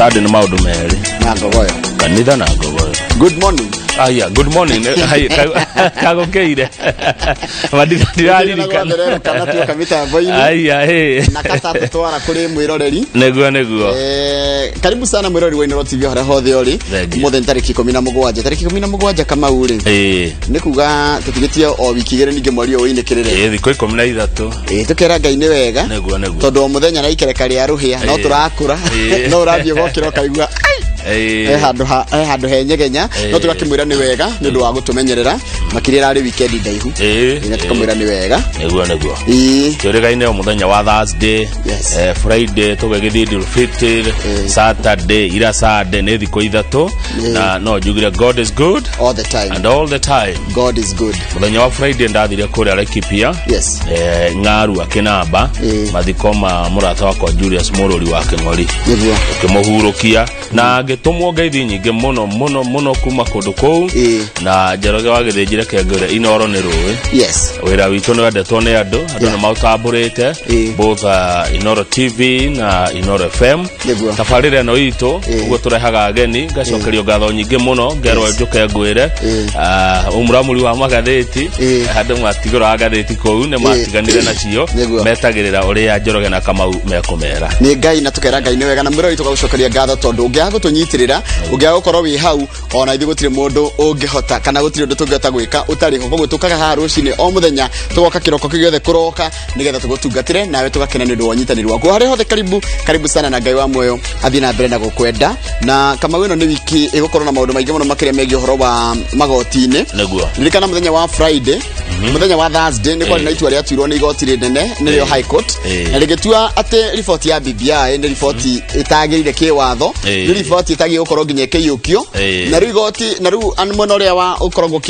Saturday ni maundu meri na ngogoyo kanitha na ngogoyo. Good morning. Yeah, good morning. Kago keire. Madirali kana tu kamita boyini. Na kata tutwara kuri mwiroreri. Neguo. Karibu sana mwiroreri wa Inoro TV hora hothe ori. Muthe tariki 17. Tariki 17 kama uri. Nikuga tutigitie o wiki igere ninge mwari o inekirire. Thiko 13. Tukera Ngai ni wega. Neguo. Tondu muthenya na ikereka ria ruhia no turakura. No urathie gokira kaigua. Handu henyegenya no turakimwira ni wega ni ndu wa gutumenyerera makirira ari weekend ndaihu ina tukamwira ni wega neguo turigaine o muthenya wa Thursday Friday tugegithindiro Fitr Saturday ira Sunday ni thiko ithatu na no njugire God is good all the time and all the time God is good. Muthenya wa Friday ndathire kuri Laikipia ngaru akinamba mathiko ma murata wakwa Julius Morori wa Keng'ori kimuhurukia na getumwo ngeithi nyinge muno kuma kundu kou na Njoroge wa githinjire kengere Inoro ni ruwi wira witu ni wendetwo ni andu ni mautamburite both Inoro TV na Inoro FM tabarire no itu uguo turehaga ageni ngacokerio ngatho nyinge muno ngerwo njuke ngwire umuramuri wa magatheti handu matigura agatheti kou ni matiganire nacio metagirira uria Njoroge na Kamau mekumera ni Ngai na tukera Ngai ni wega na mwiro witu gacokeria ngatho tondu ungiaga gutunyitirira ungiaga gukorwo wi hau ona ithi gutire mundu ungihota kana gutire undu tungihota gwika utari ho koguo tukaga ha rucine o muthenya tugoka kiroko kigiothe kuroka nigetha tugutungatire nawe tugakena ni ndu wanyitaniri waku hari hothe karibu sana na Ngai wa moyo athie na mbere na gukwenda na kama wino ni wiki igukorwo na maundu maingi muno makiria megi horo wa magotine ndirikana muthenya wa Friday muthenya wa Thursday ni kwari na itua ria tuirwo ni igoti rinene ni High Court na rigetua ate report ya BBI ni report itagirire kiwatho ni report itagi gukorwo nginya kiyukio na rigoti na ru anmono ria wa ukorwo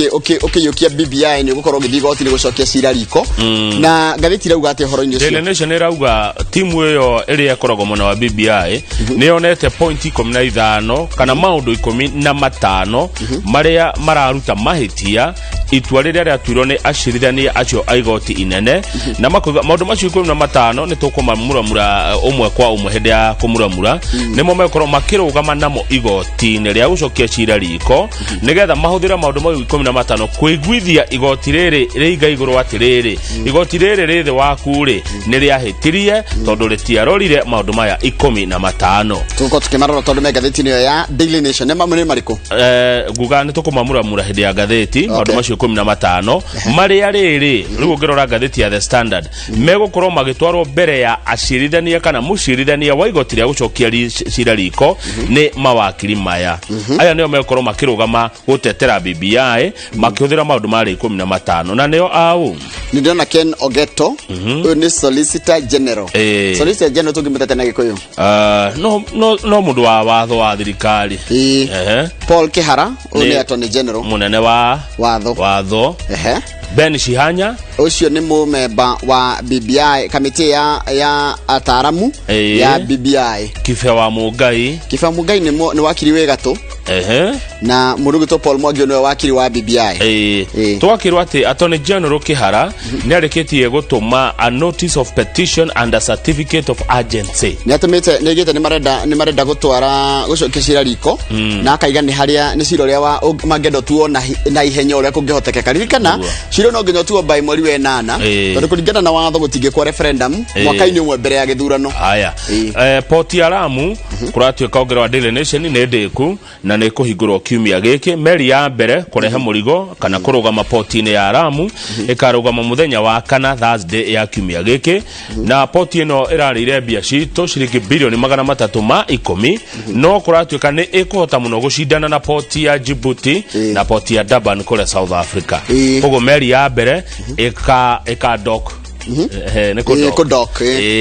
ukiyukia BBI ni gukorwo ngithi igoti ni gucokia cira riko na gatheti rauga ate horo-ini ucio Daily Nation rauga timu iyo iria ikoragwo mona wa BBI ni onete point 15 kana maundu 15 maria mararuta mahitia itua riria riatuirwo ni acirithania acio aigoti inene na maundu macio 15 ni tukumamuramura umwe kwa umwe hindi ya kumuramura nimo mekorwo makirugama namo igoti ni ria gucokia cira riko nigetha mahuthira maundu mau 15 kwiguithia igoti riri riiga iguru atiriri igoti riri rithi waku ri ni riahitirie tondu ritiarorire maundu maya 15 tuko tukimarora tondu me gatheti niyo ya Daily Nation ne mamune mariko guga ni tukumamuramura hindi ya gatheti maundu macio 15 maria riri riu ngirora gatheti ya The Standard megukorwo magitwarwo mbere ya acirithania kana mucirithania wa igoti ria gucokia cira riko ni mawakiri maya aya nio mekorwo makirugama gutetera BBI makihuthira maundu mari 15 na nio au ni ndona Ken Ogeto ni Solicitor General Solicitor General tungimutete na gikuyu no mundu wa watho wa thirikari Paul Kihara ni Attorney General munene wa watho Ben Shihanya ucio ni mumemba wa BBI kamiti ya ataramu ya BBI Kife wa Mugai ni wakiri wegatu na Murugito Paul Mwangi ni wakiri wa BBI twakirwa ati Attorney General Kihara ni areketie gutuma a notice of petition and a certificate of urgency ni atumite ni gite ni marenda gutwara gucokia cira riko na akaiga ni haria ni cira ria wa magendo tuo na ihenya uria kungihotekeka ririkana cira no nginya tuo by mweri we 8 tondu kuringana na watho gutinge kwa referendum mwaka-ini umwe mbere ya githurano aya port ya Lamu kuratuika ongerwa Daily Nation ni ndiku na ni kuhingurwo kiumia giki meri ya mbere kurehe murigo kana kurugama port-ini ya Lamu ikarugama muthenya wa kana Thursday ya kiumia giki na port ino irarire mbia citu ciringi bilioni 310 no kuratuika ni ikuhota muno gucindana na port ya Djibouti na port ya Durban kule South Africa kogo meri ya mbere eka dock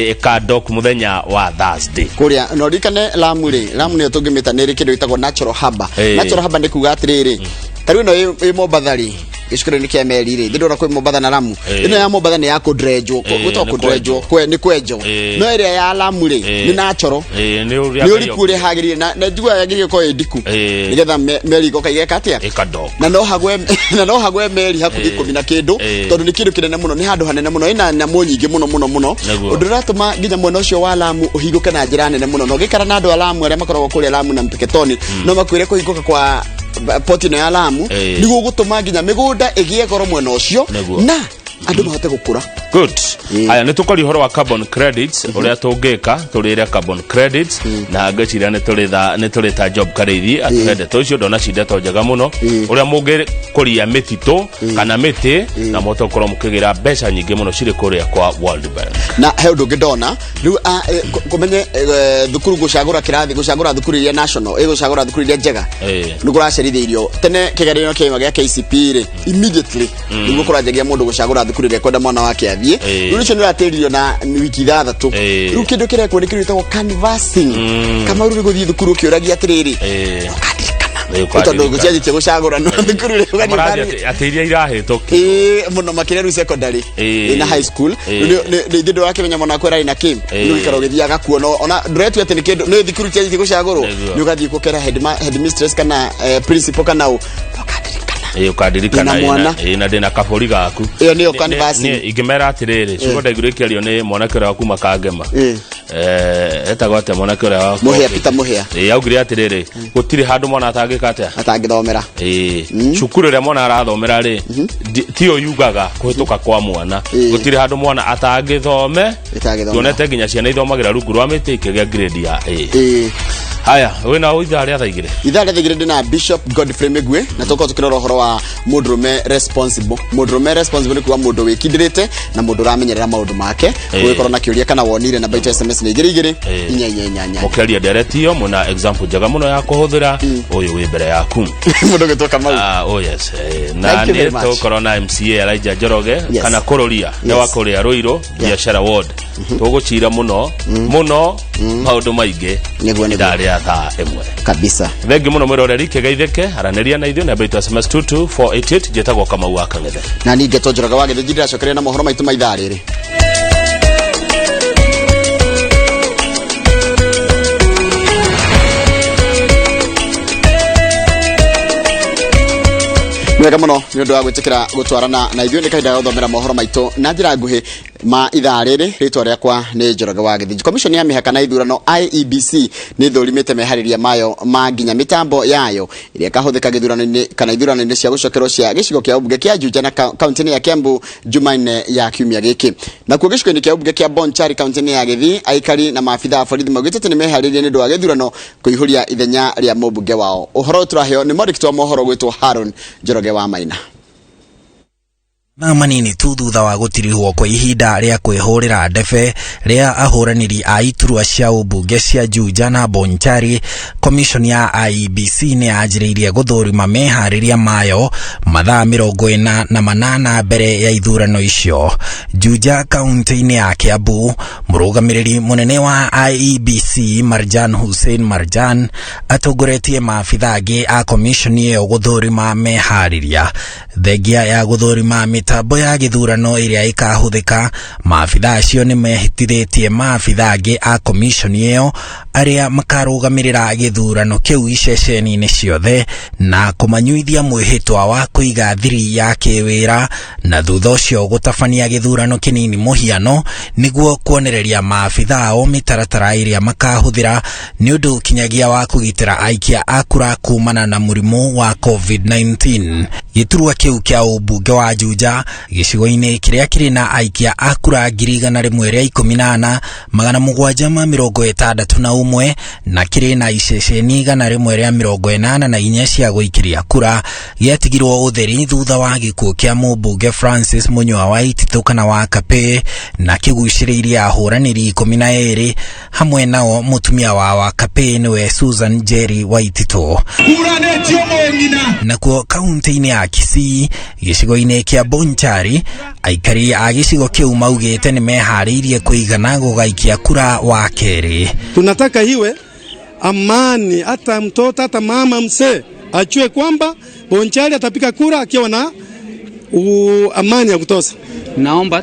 ikadok muthenya wa Thursday kuria no rikane Lamu ni tungimita ni kindu itagwo natural harbor natural harbor ni kuga atiriri tariu no i Mombathari gicukuru-ini kia meri ri ndona kwi Mombatha na Lamu ino ya Mombatha ni ya kudrejwo gutoko kudrejwo ni kwenjo no area ya Lamu ri ni natural ni uri kure hagirire na njugwa yagirire ko ediku nigetha meri go kaigeka atia na no hagwe meri hakuthi 10 na kindu tondu ni kindu kinene muno ni handu hanene muno ina nyamu nyingi muno undu ratuma nginya mwena ucio wa Lamu uhinguke na njira nene muno no gikara na andu a Lamu aria makoragwo kuri Lamu na Mpeketoni no makwire kuhinguka kwa poti ya Lamu niguo gutuma nginya migunda igie goro mwena ucio na andu mahote gukura. Good. Aya nitukori horo wa carbon credits uria tungika turire carbon credits na ngacira nitulita job karithi atende tocio ndona cinda to njega muno uria mungi kuria mitito kana miti na moto korwo mukigira mbeca nyingi muno ciri kuria kwa World Bank na he undu ngidona riu kumenye thukuru gucagura kirathi gucagura thukuru iria national gucagura thukuru iria njega niguracerithĩirio tene kigerio kiima gia KCP ri immediately nigukuranjagia mundu gucagura thukuru iria kwenda mwana wake athie riu cio nirateririo na wiki 6 riu kindu kirekwo nikirutagwo canvassing kama ruri guthie thukuru kiuragia atiriri tondu guciathite gucagura no thukuru ri ugani atiria irahito muno makire ru secondary na high school ni ndindo wake menya mwana kwera ina kim ni ikaro githiaga kuona ona ndretu ati ni kindu ni thukuru ciathite gucagurwo ni ugathie gukera headmistress kana principal kana ukadirikana ina ndina kaburi gaku iyo niyo canvassing ni igimera atiriri cugo ndagurikirio ni mwanake uria waku makagema etagwate mwanake uria waku muhia Peter muhia augire atiriri gutiri handu mwana atangikate atangithomera cukuru uria mwana arathomera ri tio yugaga kuhituka kwa mwana gutiri handu mwana atangithome yonete nginya ciana ithomagira rungu rwa miti ikigia grade ya haya wena uithari athaigire ndina Bishop Godfrey Megwe na toko tukirora horo wa mudrume responsible ni kuwa mundu wikindirite na mundu ramenyerera maundu make wikorwo na kiuria kana wonire na baita SMS ni 22 mukeria directio muna example jaga muno ya kuhuthira uyu wi mbere yaku mundu gitoka mau oh yes na ni tokoro na MCA Elijah Njoroge kana kuroria ni wakuria Ruiru biashara ward tugucira muno maundu maingi niguo ndari atha emwe kabisa thengi muno mwiroreri kigeithike araneria na ithio na baita SMS 22488 jetagwo kama waka ngethe na ni ngetonjoraga wa githe ndira cokeria na mohoro maitu maithariri mwega muno ni undu wa gwitikira gutwarana na ithio ni kahinda guthomera mohoro maitu na njira nguhi ma ithariri ritwa riakwa ni Njoroge wa Githiji. Commission ya mihaka na ithurano IEBC ni thurimite mehariria mayo ma nginya mitambo yayo iria kahuthika githurano-ini kana ithurano-ini cia gucokerwo cia gicigo kia ubunge kia Juja na kaunti ya Kiambu Jumanne ya kiumia giki. Na ku gicigo-ini kia ubunge kia Bonchari kaunti ya Githii aikari na maafitha a borithi maugite ni mehariria ni ndwa githurano kuihuria ithenya ria mubunge wao. Uhoro turaheo ni mwandiki mohoro gwitwo Haron Njoroge wa Maina. Na manini tu thutha wa gutirihwo kwa ihinda ria kwihurira ndebe ria ahuraniri a iturwa cia ubunge cia Juja na Bonchari, commission ya IEBC ni yajiririe guthurima mehariria mayo mathaa 48 mbere ya ithurano icio. Juja kaunti-ini ya Kiambu, murugamiriri munene wa IEBC Marjan Hussein Marjan atongoretie maafitha angi a commission iyo guthurima mehariria thengia ya guthurima mitambo ya githurano iria ikahuthika. Maafitha acio ni mehitithitie maafitha angi a commission iyo aria makarugamirira githurano kiu iceceni-ini ciothe na kumanyuithia mwihitwa wa kuiga thiri ya kiwira na thutha ucio gutabania githurano kinini muhiano niguo kuonereria maafitha ao mitaratara iria makahuthira ni undu kinyagia wa kugitira aikia akura kumana na murimu wa COVID-19. Giturwa kiu kia ubunge wa Juja gicigo-ini kiria kiri na aikia akura 1,761 na kiri na iceceni 184 cia guikiria kura giatigirwo utheri thutha wa gikuo kia mubunge Francis Munywa wa Ititũ kana wa Kape na kiguciriria ahuraniri 12 hamwe nao mutumia wa Kape niwe Susan Jerry wa Ititũ. Na kuo kaunti-ini ya Kisii gicigo-ini kia Bonchari aikari a gicigo kiu maugite ni mehariirie kuigana gugaikia kura wa keri. Tunataka iwe amani, hata mtoto hata mama mse achue kwamba Bonchari atapika kura akiwa na amani ya kutosha. Naomba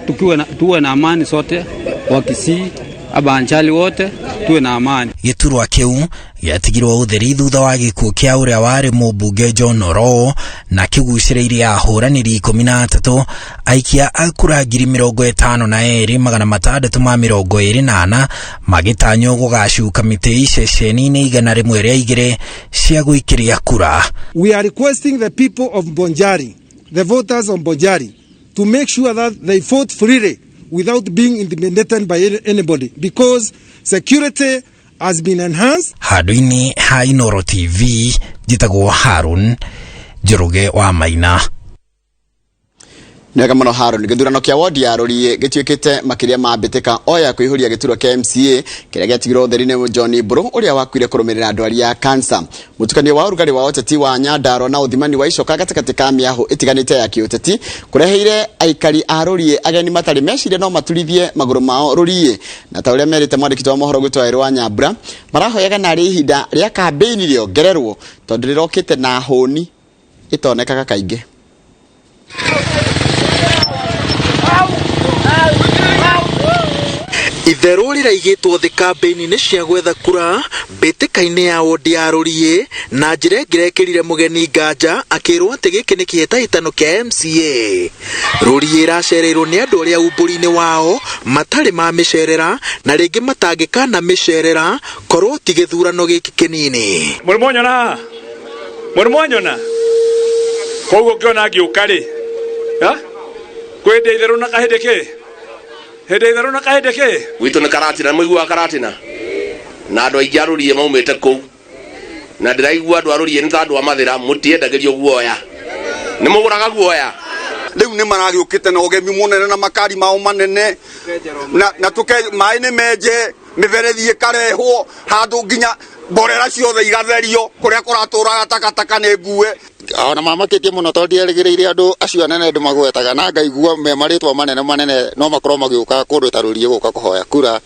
tuwe na amani sote, Wakisii abanjali wote tuwe na amani. Giturwa kiu giatigirwo utheri thutha wa gikuo kia uria wari mubunge John Oro na kiguciriirie ahuraniri 13 aikia akura 52,628 magitanyo gugacuka miti ceceni-ini igana rimwe ria igire cia guikiria kura. We are requesting the people of Bonjari, the voters of Bonjari, to make sure that they vote freely without being intimidated by anybody, because security has been enhanced. Haduini ha Inoro TV, jitagwo Harun Njoroge wa Maina. Nega muno Harun, githurano kia ward ya Rũriĩ gĩtuĩkĩte makiria ma mbĩtĩka oya kwĩhuria gĩturwa kia MCA kĩrĩa gĩatigirwo ũtheri-inĩ John Mburu ũrĩa wakuire kũrũmĩrĩra ndwari ya cancer. Mũtukanio wa ũrugarĩ wa ũteti wa Nyandarua na ũthimani wa icoka gatagatĩ ka mĩahũ ĩtiganĩte ya kĩũteti kũreheire aikari a Rũriĩ ageni matarĩ meciria no maturithie magũrũ mao Rũriĩ. Na ta ũrĩa merĩte mwandĩki wa mohoro gwĩtwo Erũ wa Nyambura, marahoyaga narĩ ihinda rĩa kambĩini rĩongererwo tondũ rĩrokĩte na hũni itonekaga kaingĩ. Itherũ rĩraigĩtwo thĩ kambĩini-inĩ cia gwetha kura mbĩtĩka-inĩ ya wodi ya Rũriĩ na njĩra ĩngĩrekĩrire mũgeni nganja akĩrwo atĩ gĩkĩ nĩ kĩhĩtahĩtano kĩa MCA. Rũriĩ ĩracereirwo nĩ andũ arĩa umbũri-inĩ wao matarĩ ma mĩcerera na rĩngĩ matangĩkana mĩcerera korwo ti gĩthurano gĩkĩ kĩnini. Mũrimo nyona koguo ngĩona ngĩũka rĩ kwĩndĩ itherũ na kahĩndĩ kĩ hĩndĩ itherũ na kahĩndĩ kĩ gwitũ nĩ karatina mũigua karatina na andũ aingĩ a Rũriĩ maumĩte kũu na ndĩraigua andũ a Rũriĩ nĩ ta andũ a mathĩra mũtiendagĩrio guoya nĩ mũgũraga guoya rĩu nĩ maragĩũkĩte na ũgemi mũnene na makari mao manene na tũke maĩ nĩ menje mĩberethi ĩkarehwo handũ nginya mborera ciothe igatherio kũrĩa kũratũraga takataka nĩ ngue. Ona mamakĩtie mũno tondũ ndierĩgĩrĩire andũ acio anene ndĩmagwetaga na ngaigua me marĩtwa manene no makorwo magĩũka kũndũ ta Rũriĩ gũka kũhoya kura.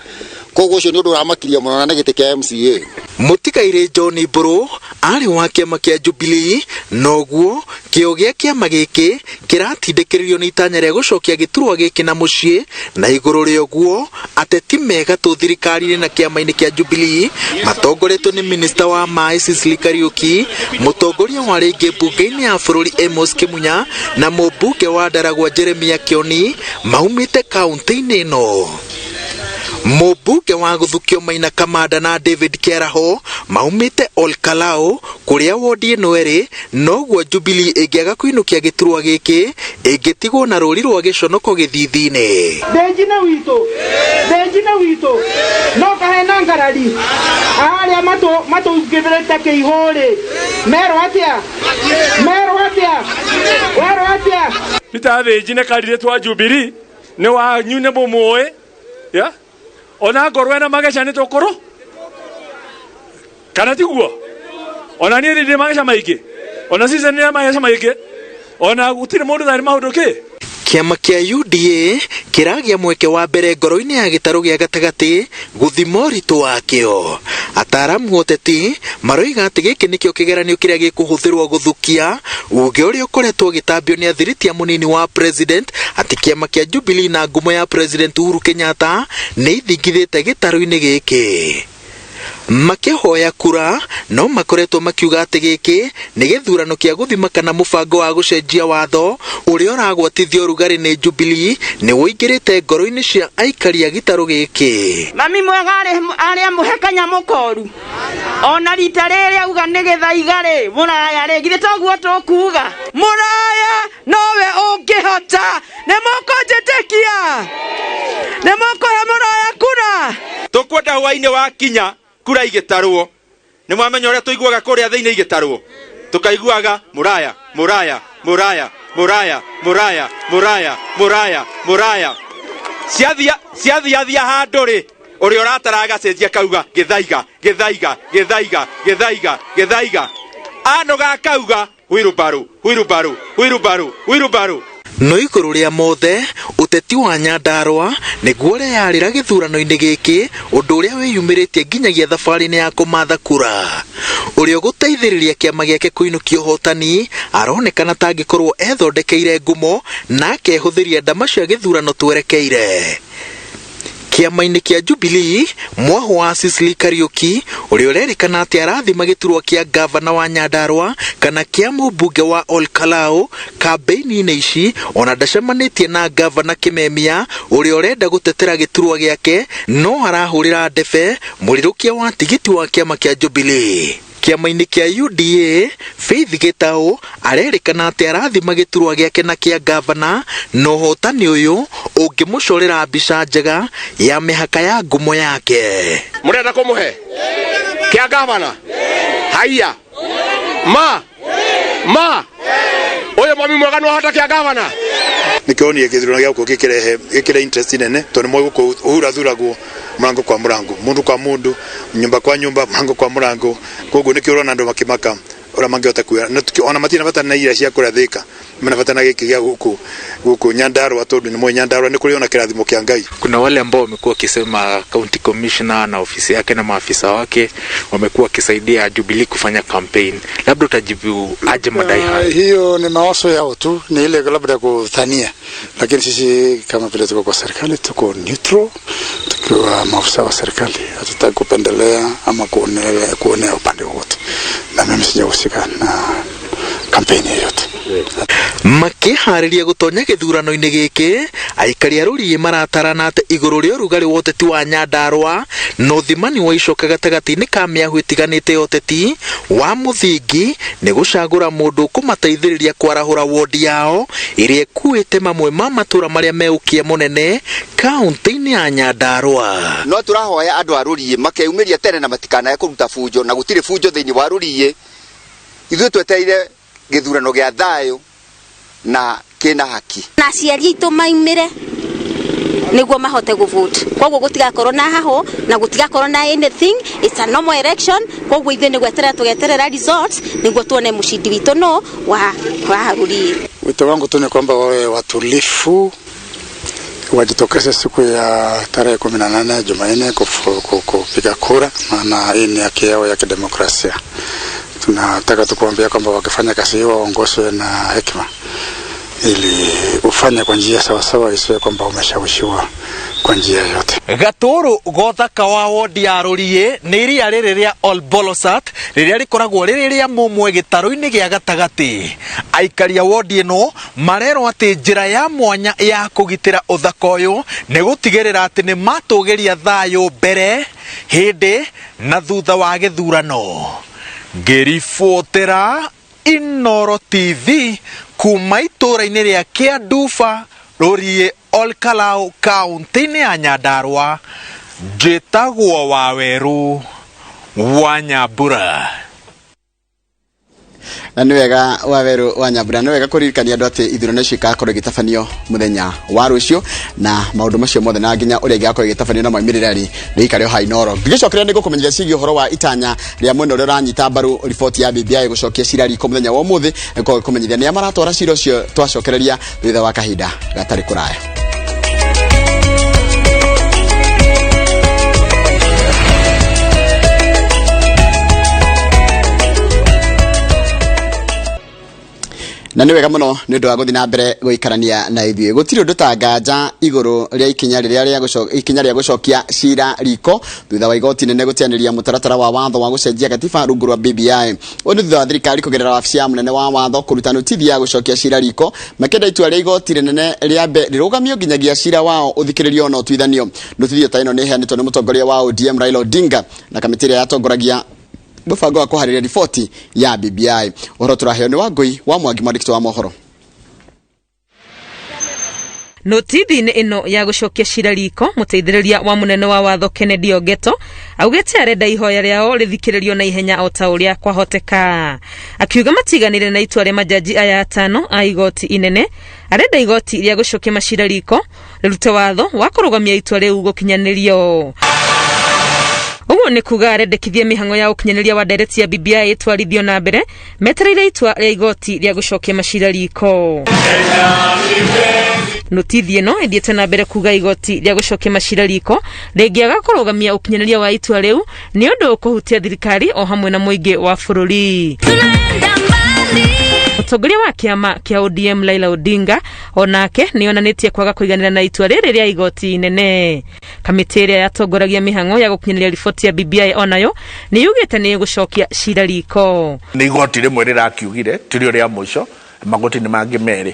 Koguo ũcio nĩ ũndũ ũramakiria mũno na gĩtĩ kĩa MCA. Mũtigaire John Mburu arĩ wa kĩama kĩa Jubilee, noguo kĩo gĩa kĩama gĩkĩ kĩratindĩkĩrĩrio nĩ itanya rĩa gũcokia gĩturwa gĩkĩ na mũciĩ, na igũrũ rĩa ũguo ateti mega tũ thirikari-inĩ na kĩama-inĩ kĩa Jubilee matongoretwo nĩ minista wa maĩ Cecily Kariuki, mũtongoria wa rĩngĩ mbunge-inĩ ya bũrũri Amos Kĩmunya na mũmbunge wa Ndaragwa Jeremia Kĩoni maumĩte kaunti-inĩ ĩno. Mũmbunge wa Gũthukio Maina Kamanda na David Keraho maumĩte Olkalao kũrĩa wodi ĩno ĩrĩ, noguo Jubilee ĩngĩaga kũinũkia gĩturwa gĩkĩ ĩngĩtigwo na rũri rwa gĩconoko gĩthithi-inĩ. Benjina witũ no kahena ngarari arĩa matũngĩthĩrĩte kĩihũrĩ merwo atĩa Peter Benjina kandidate wa Jubilee nĩ wanyu nĩ mũmũĩ ona ngorwe na magesha nĩ tũkũrũ kana tiguo ona niĩ ndĩ magesha maingĩ ona season nĩ magesha maingĩ ona gũtirĩ mũndũ tharĩ maũndũ kĩ. Kĩama kĩa UDA kĩragĩa mweke wa mbere ngoro-inĩ ya gĩtarũ gĩa gatagatĩ gũthima ũritũ wakĩo. Ataaramu oteti maroiga atĩ gĩkĩ nĩkĩo kĩgeranio kĩrĩa gĩkũhũthĩrwo gũthukia ũũgĩ ũrĩa ũkoretwo ũgĩtambio nĩ athiritia mũnini wa president atĩ kĩama kĩa Jubilee na ngumo ya president Uhuru Kenyatta nĩ ithingithĩte gĩtarũ-inĩ gĩkĩ. Makĩhoya kura no makoretwo makiuga atĩ gĩkĩ nĩ gĩthurano kĩa gũthima kana mũbango wa gũcenjia watho ũrĩa ũragwatithio ũrugarĩ nĩ Jubilee nĩ woingĩrĩte ngoro-inĩ cia aikari a gĩtarũ gĩkĩ. Mami mwega arĩa mũhekanya mũkoru ona rita rĩrĩ auga nĩ gĩthaiga mũraya githĩ toguo tũkuga mũraya nowe ũngĩhota nĩ mũkũnjĩtĩkia nĩ mũkũhe mũraya kura tũkwenda hwainĩ wa kinya kura igĩtarwo nĩ mwamenya ũrĩa tũiguaga kũrĩa thĩinĩ igĩtarwo tũkaiguaga mũraya ciathiathia handũ rĩ ũrĩa ũrataraga cenjia kauga gĩthaiga anoga kauga wheelbarrow. no igũrũ rĩa mothe ũteti wa Nyandarua nĩguo ũreyarĩra gĩthurano-inĩ gĩkĩ ũndũ ũrĩa wĩyumĩrĩtie nginyagia thabarĩ-inĩ ya kũmatha kura. Ũrĩa ũgũteithĩrĩria kĩama gĩake kũinũkia ũhotani aronekana ta angĩkorwo ethondekeire ngumo na akehũthĩria ndama cia gĩthurano twerekeire. Kĩama-inĩ kĩa Jubilee mwaho wa Cecily Kariuki ũrĩa ũrerĩkana atĩ arathima gĩturwa kĩa gavana wa Nyandarua kana kĩa mũmbunge wa Ol Kalou kambĩini-inĩ ici ona ndacemanĩtie na gavana Kimemia ũrĩa ũrenda gũtetera gĩturwa gĩake no arahũrĩra ndebe mũrirũkia wa tigiti wa kĩama kĩa Jubilee. Kĩama-inĩ kĩa UDA Faith Gitau arerĩkana atĩ arathima gĩturwa gĩake na kĩa gavana no hotani ũyũ ũngĩmũcorera mbica njega ya mĩhaka ya ngumo yake. Mũrenda kũmũhe kĩa gavana haiya ma ũyũ mami mwega no hota kĩa gavana nikionie gĩthurano gĩako gĩkĩrehe interest nene tondũ nĩmwe gũthuragwo mũrango kwa mũrango, mũndũ kwa mũndũ, nyumba kwa nyumba, mũrango kwa mũrango. Koguo nĩkĩo ũrona andũ makĩmaka ũrĩa mangĩhota kuoya ona matina bata na iria cia kũrathĩka mena bata na gĩkĩ gĩa gũkũ Nyandarua tondũ nĩmwe Nyandarua nĩ kũrĩ ona kĩrathimo kĩa Ngai. Kuna wale ambao wamekuwa wakisema county commissioner na ofisi yake na maafisa wake wamekuwa wakisaidia Jubilee kufanya campaign. Labda utajibu aje madai haya? Hiyo ni mawazo yao tu, ni ile labda kudhania, lakini sisi kama vile tuko kwa serikali tuko neutral, tukiwa maafisa wa serikali hatutaki kupendelea ama kuonea upande wote, na mimi sijahusika na kampeni yoyote. Makĩharĩria gũtonya gĩthurano-inĩ gĩkĩ aikari a rũriĩ maratarana atĩ igũrũ rĩa ũrugarĩ wa ũteti wa Nyandarua na ũthimani wa icoka gatagatĩ-inĩ ka mĩahũ ĩtiganĩte ya ũteti wa mũthingi nĩ gũcagũra mũndũ kũmateithĩrĩria kwarahũra wondi yao ĩrĩa ĩkuĩte mamwe ma matũra marĩa meũkia mũnene kaunti-inĩ ya Nyandarua. No tũrahoya andũ a rũriĩ makeyumĩria tene na matikanae kũruta bunjo, na gũtirĩ bunjo thĩinĩ wa rũriĩ. Ithuĩ twetereire gĩthurano gĩa thayũ na kĩna haki, na aciari aitũ maumĩre nĩguo mahote gũvote. Koguo gũtigakorwo na haho na gũtigakorwo na anything, it's a normal election. Koguo ithuĩ nĩ tugeterera results nĩguo tuone mũcindi witũ no wa Rũriĩ. Wito wangu tu ni kwamba wawe watulifu, wajitokeze siku ya tarehe 18 Jumanne kupiga kura, maana hii ni haki yao ya kidemokrasia. Tunataka tukuambia kwamba wakifanya kazi hiyo waongozwe na hekima ili ufanye kwa njia sawa sawa, isiwe kwamba umeshawishiwa kwa njia yote. Gatũrũ gothaka wa wondi ya Rũriĩ nĩ iria rĩrĩ rĩa Olbolosat rĩrĩa rĩkoragwo rĩrĩ rĩa mũmwe gĩtarũ-inĩ gĩa gatagatĩ. Aikari a wondi ĩno marerwo atĩ njĩra ya mwanya ya kũgitĩra ũthaka ũyũ nĩ gũtigĩrĩra atĩ nĩ matũgĩria thayũ mbere, hĩndĩ na thutha wa gĩthurano. Ngĩribotera Inooro TV kuma itũra-inĩ rĩa Kĩanduba, Rũriĩ, Ol Kalou, kaunti-inĩ ya Nyandarua, njĩtagwo Wawerũ wa Nyambura. Na nĩ wega Wawerũ wa Nyambura, nĩ wega kũririkania andũ atĩ ithurano icio igakorwo igĩtabanio mũthenya wa rũciũ, na maũndũ macio mothe na nginya ũrĩa igakorwo igĩtabanio na moimĩrĩra nĩ ikarĩ ha Inooro. Ngĩcokeria nĩ gũkũmenyithia ciĩgiĩ ũhoro wa itanya rĩa mwena ũrĩa ũranyita mbaru riboti ya BBI gũcokia cira riko mũthenya wa ũmũthĩ, kũmenyithia nĩ maratwara cira ũcio twacokereria thutha wa kahinda gatarĩ kũraya. Na nĩ wega mũno nĩ ũndũ wa gũthiĩ na mbere gũikarania na ithuĩ. Gũtirĩ ũndũ ta nganja igũrũ rĩa ikinya rĩa gũcokia cira riko thutha wa igoti nene gũteanĩria mũtaratara wa watho wa gũcenjia gatiba rungu rwa BBI. Ũndũ thutha wa thirikari kũgerera wabici ya mũnene wa watho kũruta notithi ya gũcokia cira riko, makĩenda itua rĩa igoti rĩnene rĩambe rĩrũgamio nginyagia cira wao ũthikĩrĩrio na ũtuithanio. Notithi ta ĩno nĩ ĩheanĩtwo nĩ mũtongoria wa ODM Raila Odinga na kamĩtĩ ĩrĩa yatongoragia mũbango wa kũharĩria riboti ya BBI. Ũhoro tũraheo nĩ wa Ngũi wa Mwangi, mwandĩki wa mohoro. Notithi-inĩ ĩno ya gũcokia cira riko, mũteithĩrĩria wa mũnene wa watho Kennedy Ogeto augĩte arenda ihoya rĩao rĩthikĩrĩrio na ihenya o ta ũrĩa kwahoteka. Akiuga matiganĩre na itua rĩa majaji aya atano a igoti inene, arenda igoti rĩa gũcokia macira riko rĩrute watho wa kũrũgamia itua rĩu gũkinyanĩrio. Ũguo nĩ kuga arendekithia mĩhango ya ũkinyanĩria wa ndereti ya BBI twarithio na mbere metereire itua rĩa igoti rĩa gũcokia macira riko. Notithi ĩno ĩthiĩte na mbere kuga igoti rĩa gũcokia macira riko rĩngĩaga kũrũgamia ũkinyanĩria wa itua rĩu nĩ ũndũ ũkũhutia thirikari o hamwe na mũingĩ wa bũrũri. Mũtongoria wa kĩama kĩa ODM Raila Odinga onake nĩonanĩtie kwaga kũiganĩra na itua rĩrĩ rĩa igoti inene. Kamĩtĩ ĩrĩa yatongoragia mĩhango ya gũkinyanĩria riboti ya BBI onayo nĩyugĩte nĩ gũcokia cira riko. Nĩ igoti rĩmwe rĩrakiugire tĩrĩo rĩa mũico magoti nĩ mangĩ merĩ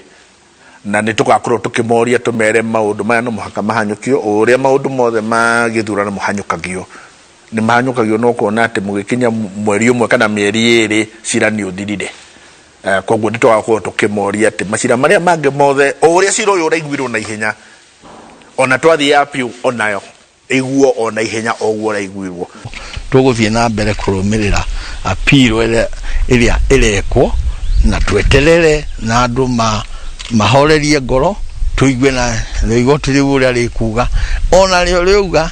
na nĩ tũgakorwo tũkĩmoria tũmere maũndũ maya no mũhaka mahanyũkio ũrĩa maũndũ mothe magĩthurano mũhanyũkagio nĩ mahanyũkagio no kuona atĩ mũgĩkinya mweri ũmwe kana mĩeri ĩrĩ cira nĩ ũthirire. Koguo nĩ tũgakorwo tũkĩmoria atĩ macira marĩa mangĩ mothe ũrĩa cira ũyũ ũraiguirwo na ihenya ona twathiĩ appeal onayo iguo ona ihenya oguo ũraiguirwo. Tũgũthiĩ na mbere kũrũmĩrĩra appeal ĩrĩa ĩrekwo na tweterere na andũ mahorerie ngoro tuigue na igoti rĩu ũrĩa rĩkuga ona rĩo rĩuga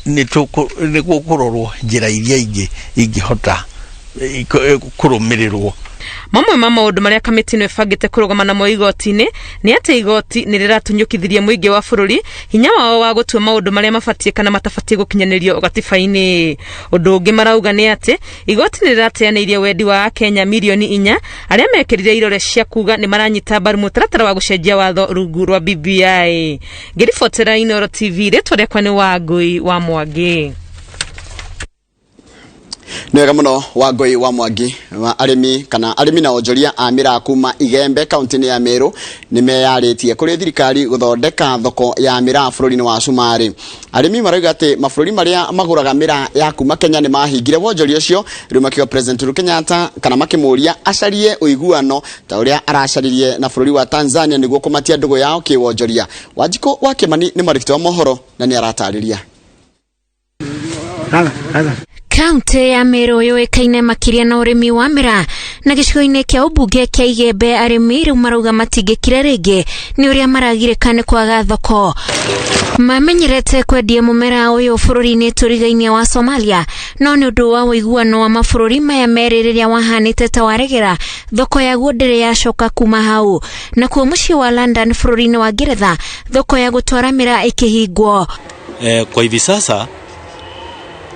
nĩ gũkũrorwo njĩra iria ingĩhota kũrũmĩrĩrwo. Mamwe ma maũndũ marĩa kamĩtĩ ĩno ĩbangĩte kũrũgama namo igoti-inĩ nĩ atĩ igoti nĩ rĩratunyũkithirie mũingĩ wa bũrũri hinya wao wa gũtua maũndũ marĩa mabatiĩ kana matabatiĩ gũkinyanĩrio gatiba-inĩ. Ũndũ ũngĩ marauga nĩ atĩ igoti nĩ rĩrateanĩirie wendi wa Akenya milioni 4 arĩa mekĩrire irore cia kuga nĩ maranyita mbaru mũtaratara wa gũcenjia watho rungu rwa BBI. Ngĩribotera Inooro TV rĩtwa rĩakwa nĩ Wangũi wa Mwangi. Nĩwega mũno Wangũi wa Mwangi. Arĩmi na onjoria a mĩraa kuma Igembe kaunti-inĩ ya Meru nĩ meyarĩtie kũrĩ thirikari gũthondeka thoko ya mĩraa bũrũri-inĩ wa Sumarĩ. Arĩmi marauga atĩ mabũrũri marĩa magũraga mĩraa ya kuma Kenya nĩ mahingire wonjoria ũcio, rĩu makiuga President Uhuru Kenyatta kana makĩmũria acarie ũiguano ta ũrĩa aracaririe na bũrũri wa Tanzania nĩguo kũmatia ndũgũ yao kĩwonjoria. Wanjikũ wa Kĩmani nĩ marifiti wa mohoro na nĩ aratarĩria. Kaunti ya Meru yũĩkaine makĩria na ũrĩmi wa mĩraa na gĩcigo-inĩ kĩa ũmbunge kĩa Igembe arĩmi rĩu marauga matingĩkire rĩngĩ nĩ ũrĩa maragirĩka nĩ kwaga thoko. Mamenyerete kwendia mũmera ũyũ bũrũri-inĩ tũrigainie wa Somalia no nĩ ũndũ wa ũiguano wa mabũrũri maya merĩ rĩrĩa wahanĩte ta waregera thoko yaguo ndĩrĩ yacoka kuma hau. Nakuo mũciĩ wa London bũrũri-inĩ wa Ngeretha thoko ya gũtwara mĩraa ĩkĩhingwo. Kwa hivi sasa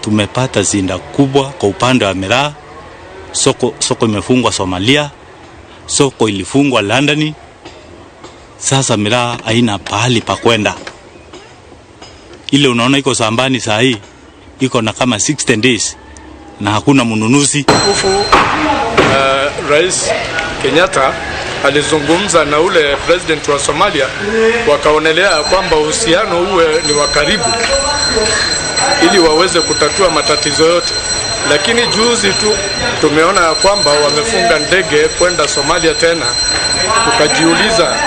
tumepata zinda kubwa kwa upande wa miraa. Soko imefungwa Somalia, soko ilifungwa London. Sasa miraa haina pahali pa kwenda. Ile unaona iko sambani saa hii iko na kama 16 days na hakuna mnunuzi. Rais Kenyatta alizungumza na ule president wa Somalia, wakaonelea kwamba uhusiano uwe ni wa karibu ili waweze kutatua matatizo yote. Lakini juzi tu tumeona kwamba wamefunga ndege kwenda Somalia tena.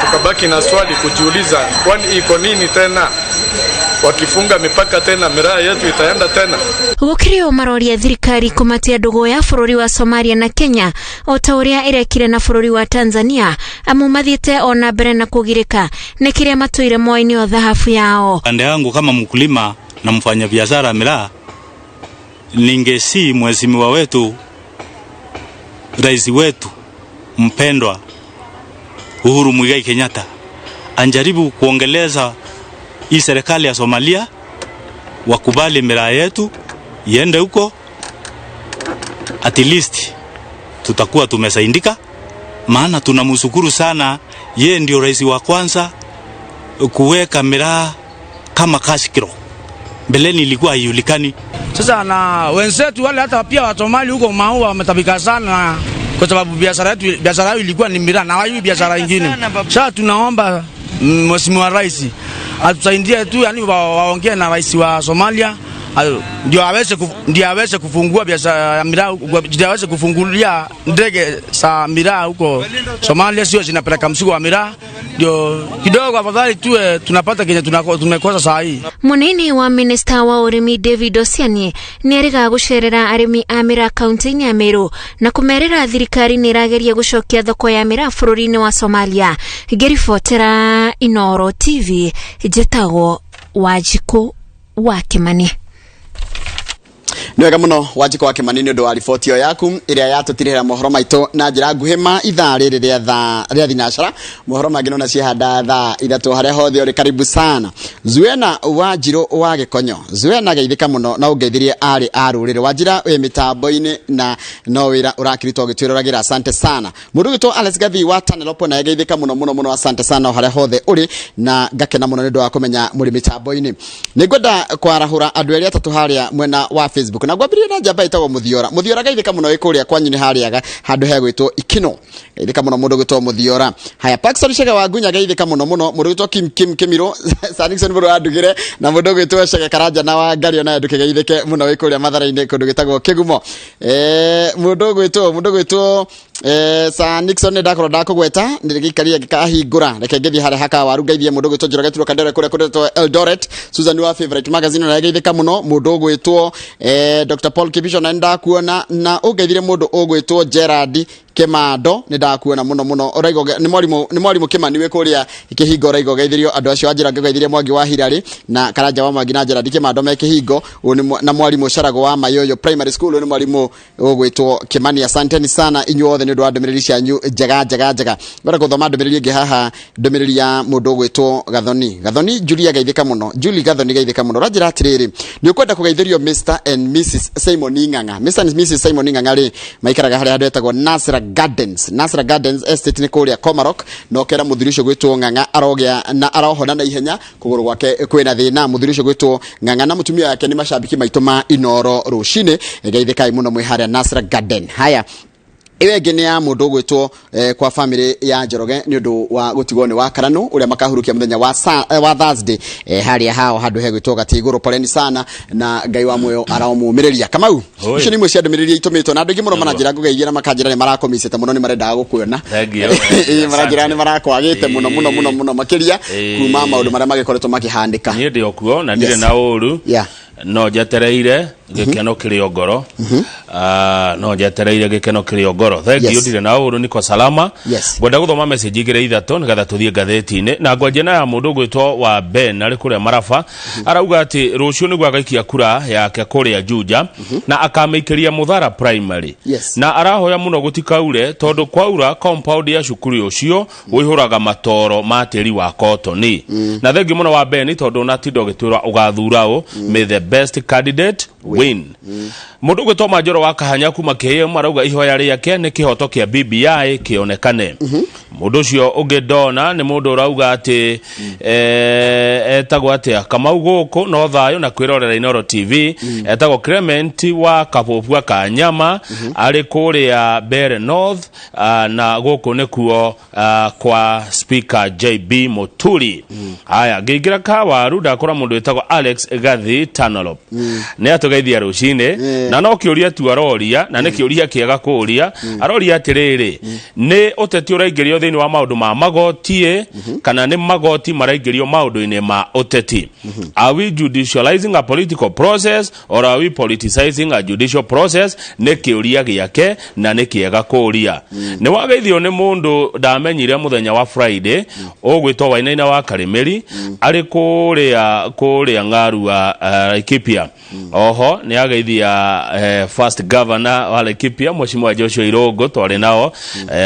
Tukabaki na swali kujiuliza, kwani iko nini tena? Wakifunga mipaka tena miraa yetu itaenda tena. Gũkĩrĩ maroria thirikari kũmatia ndũgũ ya bũrũri wa Somalia na Kenya o ta ũrĩa ĩrekire na bũrũri wa Tanzania amu mathiĩte ona mbere na kũgirĩka nĩ kĩrĩa matũire moyo-inĩ wa dhahabu yao. Pande yangu kama mkulima na mfanya biashara miraa, ningesi mheshimiwa wetu, rais wetu mpendwa Uhuru Muigai Kenyatta anjaribu kuongeleza hii serikali ya Somalia wakubali miraa yetu iende huko, at least tutakuwa tumesaidika, maana tunamshukuru sana. Yeye ndio rais wa kwanza kuweka miraa kama cash kilo. Mbeleni ilikuwa haijulikani. Sasa na wenzetu wale hata pia wa Somali huko maua wametabika sana kwa sababu biashara yao ilikuwa ni miraa na hayo biashara nyingine. Sasa tunaomba mheshimiwa rais atusaidie tu, yani waongee na rais wa Somalia ndio aweze kufungua biashara ya miraa, ndio aweze kufungulia ndege za miraa huko Somalia, sio zinapeleka mzigo wa miraa. Ndio kidogo afadhali tuwe tunapata kenye tumekosa saa hii. Munini wa minista wa urimi David Osiani nĩ ariga gũcerera arĩmi a miraa kaunti-inĩ ya Meru na kũmerĩra thirikari nĩ ĩrageria gũcokia thoko ya miraa bũrũri-inĩ wa Somalia. Ngĩribotera Inooro TV, njĩtagwo Wanjikũ wa Kĩmani. Nwega muno wajiko wake manini ndo wa ripoti yo yaku iria yatutirira mohoro maito na njira nguhima ithaa riri ria thinashara mohoro magino na cihanda thaa ithatu haria hothe uri karibu sana. Zuena Wanjiru wa Gikonyo, Zuena geithika muno na ungeithirie ari arurire Wanjira we mitambo-ini na no wira urakiritwo gitwiragira asante sana. Mundu gitwo Alex Gathi wa Tanelopo na geithika muno asante sana haria hothe uri na gakena muno nindo wa kumenya muri mitambo-ini. Ningwenda kwarahura andu eri atatu haria mwena wa Facebook na gwambirie na njamba itagwo Muthiora geithika muno ikuria kwanyu ni hariaga handu hegwitwo Ikino geithika muno mundu gwitwo Muthiora. Haya Paxson Shega wa Gunya geithika muno mundu gwitwo Kim Kimiro Sanixon buru andugire na mundu gwitwo Shega Karanja na wa Ngario na nduke geithike muno ikuria Mathara-ini kundu gitagwo Kigumo. Mundu gwitwo Sanixon ndakoro ndakugweta ndirigikaria gikahingura reke ngithi haria haka waru geithie mundu gwitwo Njoroge Turo Kandere kuria kundetwo Eldoret. Susan wa Favorite Magazine na geithika muno mundu gwitwo Dr. Paul Kibisho na ndakuona na ugeithire mundu ugwitwo Gerard Kemando ni ndakuona muno oraigo ni mwarimu Kimani we kuria ikihingo oraigo geithirio andu acio Anjira geithirie Mwangi wa Hirari na Karanja wa Mwangi na Gerard Kemando me kihingo na mwarimu Sharago wa Mayoyo Primary School ni mwarimu ugwitwo Kimani. Asanteni sana inyuothe ni ndu wa ndumiriri cianyu njega bara kuthoma ndumiriri ingi haha ndumiriri ya mundu ugwitwo Gathoni Julia geithika muno Julie Gathoni geithika muno rajira atiriri ni ukwenda kugeithirio Mr and Mrs Simon Inganga. Mr and Mrs Simon Inganga ri maikaraga haria andu etagwo Nasra Gardens estate ni kuria Komarok no kera muthuri ucio gwitwo Nganga arogea na arohona na ihenya kuguru gwake kwina thina. Muthuri ucio gwitwo Nganga na mutumia yake ni mashabiki maito ma Inoro rucine geithikai muno mwi haria Nasra Garden. Haya iwe ngene ya mundu gwitwo kwa family ya Njoroge ni undu wa gutigwo ni wa Karanu uria makahurukia muthenya wa Thursday haria hao handu hegwitwo Gatiguru. Poleni sana na Ngai wa moyo araumumiriria Kamau icio ni mweci andumiriri itumitwo na andu ingi muno manajira ngugeithia na makanjira ni marakomisete muno ni marenda gukuona marajira ni marakwagite muno makiria kuma maundu maria magikoretwo makihandika ni ndi okuo na ndire na uru no njetereire gikeno kirio ngoro no njetereire gikeno kirio ngoro thengio ndire na uru niko salama ngwenda guthoma message igire ithatu nigetha tuthie ngatheti-ini na ngwanjia na mundu gwitwo wa Ben ari kuria Marafa arauga ati rucio ni gwagaikia kura yake kuria Juja na akameikiria Muthara primary na arahoya muno gutikaure tondu kwaura compound ya cukuru ucio wihuraga matoro ma tiri wa cotton na thengio muno wa Ben tondu na tindo gitwira ugathurao may the best candidate win. Mundu gwitwo Manjoro wa Kahanya kuma KM arauga ihoya riake ni kihoto kia BBI kionekane. Mundu ucio ungidona ni mundu urauga ati etagwo atia Kamau guku no thayo na kwirorera Inoro TV etagwo Clement wa Kabobua Kanyama ari kuria Bere North na guku nikuo kwa speaker JB Muturi. Haya ngigira kawaru ndakora mundu etagwo Alex Gathi Tanelopo ne atugeithia rucine na no kiuria tu aroria na ne kiuria kiega kuria aroria atiriri ni uteti uraingirio thini wa maundu ma magotie kana ni magoti maraingirio maundu-ini ma uteti. Are we judicializing a political process or are we politicizing a judicial process? Ne kiuria giake na ne kiega kuria ni wageithio ni mundu ndamenyire muthenya wa Friday ogwitwo Wainaina wa Karimeri ari kuria Ngaru wa Laikipia. Oho ni ageithia first governor wa Laikipia Mheshimiwa Joshua Irogo twari nao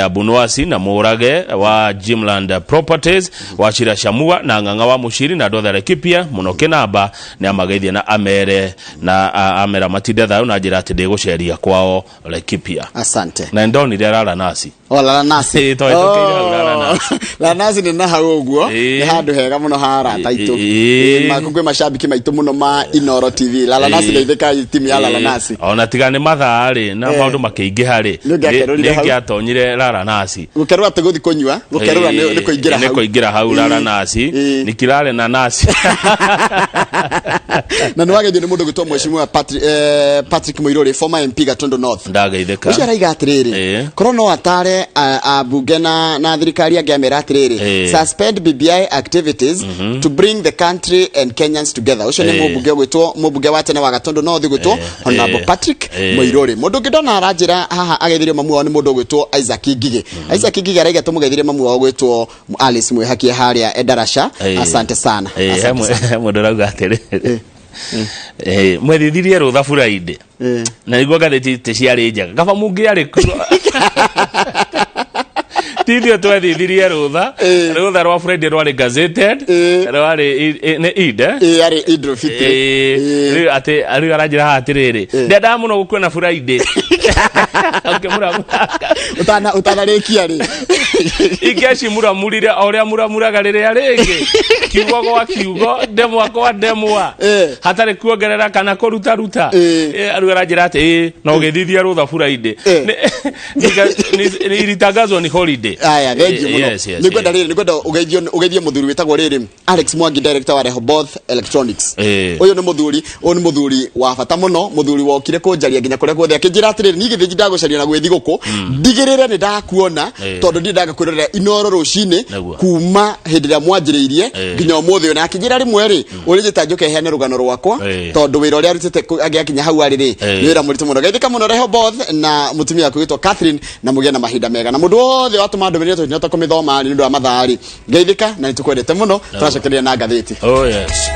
Abunwasi na Murage wa Jimland Properties wa Cira Shamua na Nganga wa Mushiri na Dotha Laikipia muno kinamba ni amageithia na amere na amera matinde thayo na njira ati ndiguceria kwao Laikipia. Asante na ndoni rara nasi Lala nasi la nasi ni na hau uguo ni handu hega muno hara taitu makugwe mashabiki maitu muno ma Inoro TV. Lala nasi geithika timu ya Lala nasi ona tigane mathari na maundu makiingiha ri ningi atonyire Lala nasi gukerwa ati guthi kunywa gukerwa ni kuingira hau Lala nasi nikirare na nasi na nwageithio ni mundu gwitwo Mheshimiwa Patrick Muiruri former MP Gatondo North ndageithika ucio araiga atiriri korwo no atare abunge na thirikari angiamera atiriri suspend BBI activities to bring the country and Kenyans together. Ucio ni mubunge wa tene wa Gatondo North gwitwo Honorable Patrick Muiruri. Mundu ngidona aranjira haha ageithirio mamu wao ni mundu gwitwo Isaac Ngige araiga tumugeithirie mamu wao gwitwo Alice Mwihaki haria Edarasha. Asante sana mundu rauga atiriri mwethithirie rutha Friday na niguo ngathĩti ciarĩ njega kaba mũngĩarĩ kuo tithio twethithirie rutha rwa Friday rwarĩ gazetted rwarĩ yari Idul Fitri ati ari aranjira atiriri ndenda muno gukwena Friday utanarekia ri igeshi muramurire oria muramuraga riria ringi kiugo gwa kiugo demwa kwa demwa hatari kuongerera kana kuruta ari aranjira ati no githithia rutha Friday ni iritangazwo ni holiday aya thank you muno nikwenda ugeithie muthuri witagwo riri Alex Mwangi director wa Rehoboth Electronics uyu ni muthuri wa bata muno muthuri wokire kunjaria nginya kuria guothe akijira atiriri nigithinji ndagucaria na gwethi guku ndigirire ni ndakuona tondu ndi ndaga kwirorera inoro rucini kuma hindi ya mwanjiriirie nginya umuthi na akijira rimwe ri urijita njuke heane rugano rwakwa tondu wira uria arutite agiakinya hau ariri ni wira muritu muno geithika muno Rehoboth na mutumia wake witwa Catherine na mugia na mahinda mega na mundu wothe watuma ndumirire tunyota kumithoma ni ndu wa mathari geithika na nitukwendete muno turacokeria na ngathiti oh yes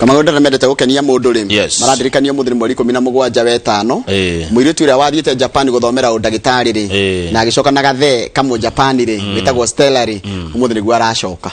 kama gonda mendete gukenia mundu ri maradirikania muthiri mweri 17 wetano muiritu ira wathiite Japan guthomera udagitari ri na agicoka na gathe kamwe Japan ri witagwo Stella ri umuthiri gwa aracoka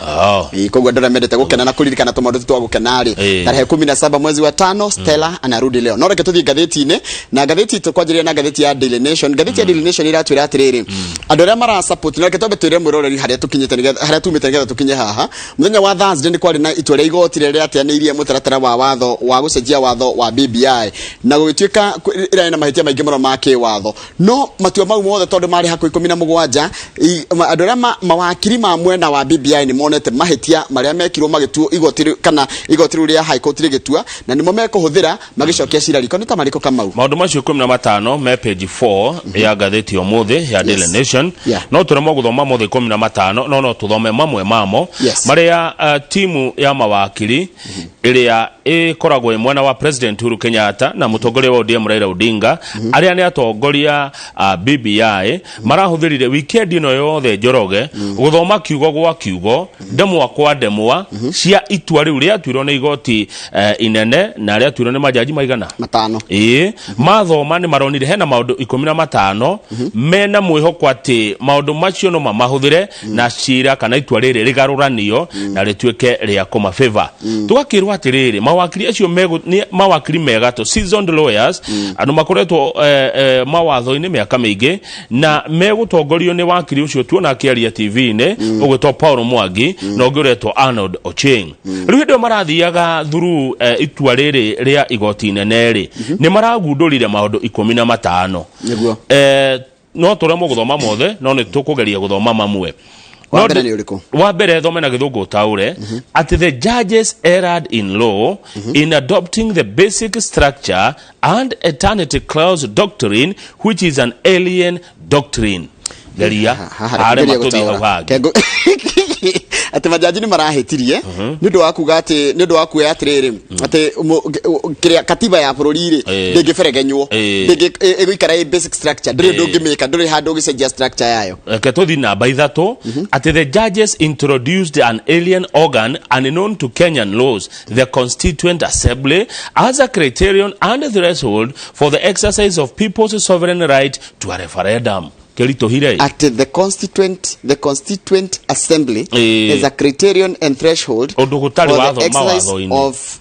koguo ndora mendete gukena na kuririkana tumaundu twa gukena ri tarehe 17 mwezi wa 5 Stella anarudi leo no reke tuthi gatheti-ini na gatheti tukwanjiria na gatheti ya Daily Nation gatheti ya Daily Nation iratwira atiriri andu aria mara support na reke twambe twire mwiroreri haria tukinyite haria tumite nigetha tukinye haha muthenya wa Thursday ni kwari na itua ria igoti riria atianirie mutaratara wa watho wa gucenjia watho wa BBI na gugituika ira na mahitia maingi muno ma watho no matua mau mothe tondu mari hakuhi 17 andu aria mawakiri ma mwena wa BBI ni monete mahitia maria mekirwo magituo igoti kana igoti ria high court rigitua na nimo mekuhuthira magicokia cira riko ni ta mariko kamau maundu macio 15 me page 4 ya gatheti omuthi ya Daily Nation no turemo guthoma mothe 15 no tuthome mamwe mamo maria timu ya mawakiri iria koragwo mwena wa President Uhuru Kenyatta na mutongoria wa ODM Raila Odinga aria ni atongoria BBI marahuthirire weekend ino yothe njoroge guthoma kiugo gwa kiugo demwa kwa demwa cia itua riu ria twirwo ni igoti inene na ria twirwo ni majaji maigana matano mathoma ni maronire hena maundu 15 mena mwihoko ati maundu macio no mamahuthire na cira kana itua riri rigaruranio na rituike ria kuma favor tugakirwa atiriri mawakiri acio ni mawakiri mega to seasoned lawyers andu makoretwo mawatho-ini miaka mingi na megutongorio ni wakiri ucio tuona akiaria TV-ini ugwetwo Paul Mwangi na ungiretwo Arnold Ochieng riu ndio marathiaga through itua riri ria igoti inene ri ni maragundurire maundu 15 niguo no turemo guthoma mothe no ni tukugeria guthoma mamwe wa mbere thome na githungu taure at the judges erred in law in adopting the basic structure and eternity clause doctrine which is an alien doctrine geria hare matudi hawage ati majaji ni marahetirie nindu wa kuga ati nindu wa kuya atiriri ati kiria katiba ya bururi ri ndingiberegenywo ndingikara basic structure ndiri ndungimika ndiri handu gicenjia structure yayo ketuthi namba 3 ati the judges introduced an alien organ unknown to Kenyan laws, the Constituent Assembly, as a criterion and threshold for the exercise of people's sovereign right to a referendum. At the Constituent Assembly is a criterion and threshold for the exercise of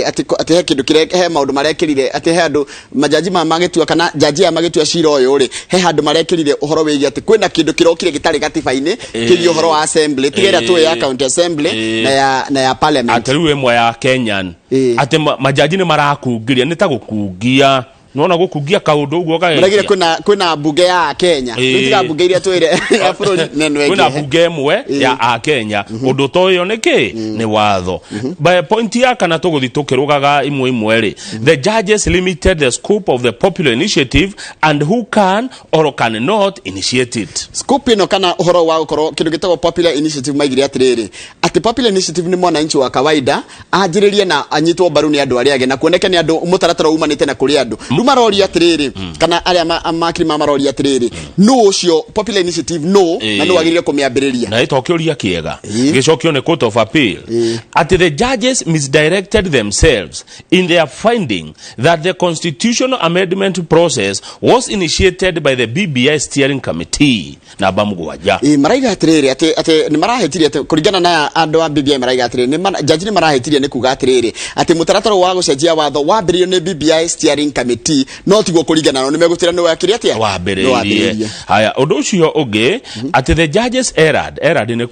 ati kindu kireke he maundu marekirire ati he andu majaji magetua kana jaji ya magetua cira uyu ri he andu marekirire uhoro wigi ati kwina kindu kirokire gitari gatiba-ini kiri uhoro wa assembly tigera tu ya county assembly na ya parliament ati riu emwe ya Kenyan ati majaji ni marakungiria ni ta gukungia nona gukungia kaundu uguo ga muragire kwina bunge ya Kenya nitiga bunge iria twire ya bururi neno ege kwina bunge imwe ya a Kenya undu toyo niki ni watho by point ya kana tuguthi tukirugaga imwe ri the judges limited the scope of the popular initiative and who can or cannot initiate it. Scope ino kana uhoro wa ukoro kindu gitagwo popular initiative maigire atiriri ati popular initiative ni mwananchi wa kawaida ajiririe na anyitwo mbaru ni andu aria age na kuoneka ni andu mutaratara umanite na kuri andu marori atiriri kana aria makiri marori atiriri no ucio popular initiative no na no agirire kumiambiriria na itokiuria kiega gicokio ni court of appeal at the judges misdirected themselves in their finding that the constitutional amendment process was initiated by the BBI steering committee na bamugwaja maraiga atiriri ati ni marahetirie ati kuringana na andu wa BBI maraiga atiriri ni judge ni marahetirie ni kuga atiriri ati mutaratara wa gucenjia watho wambirio ni BBI steering committee no tigo kuringana no nimegutira ni wakiri atia wambiririe haya undu ucio ungi ati the judges erred ni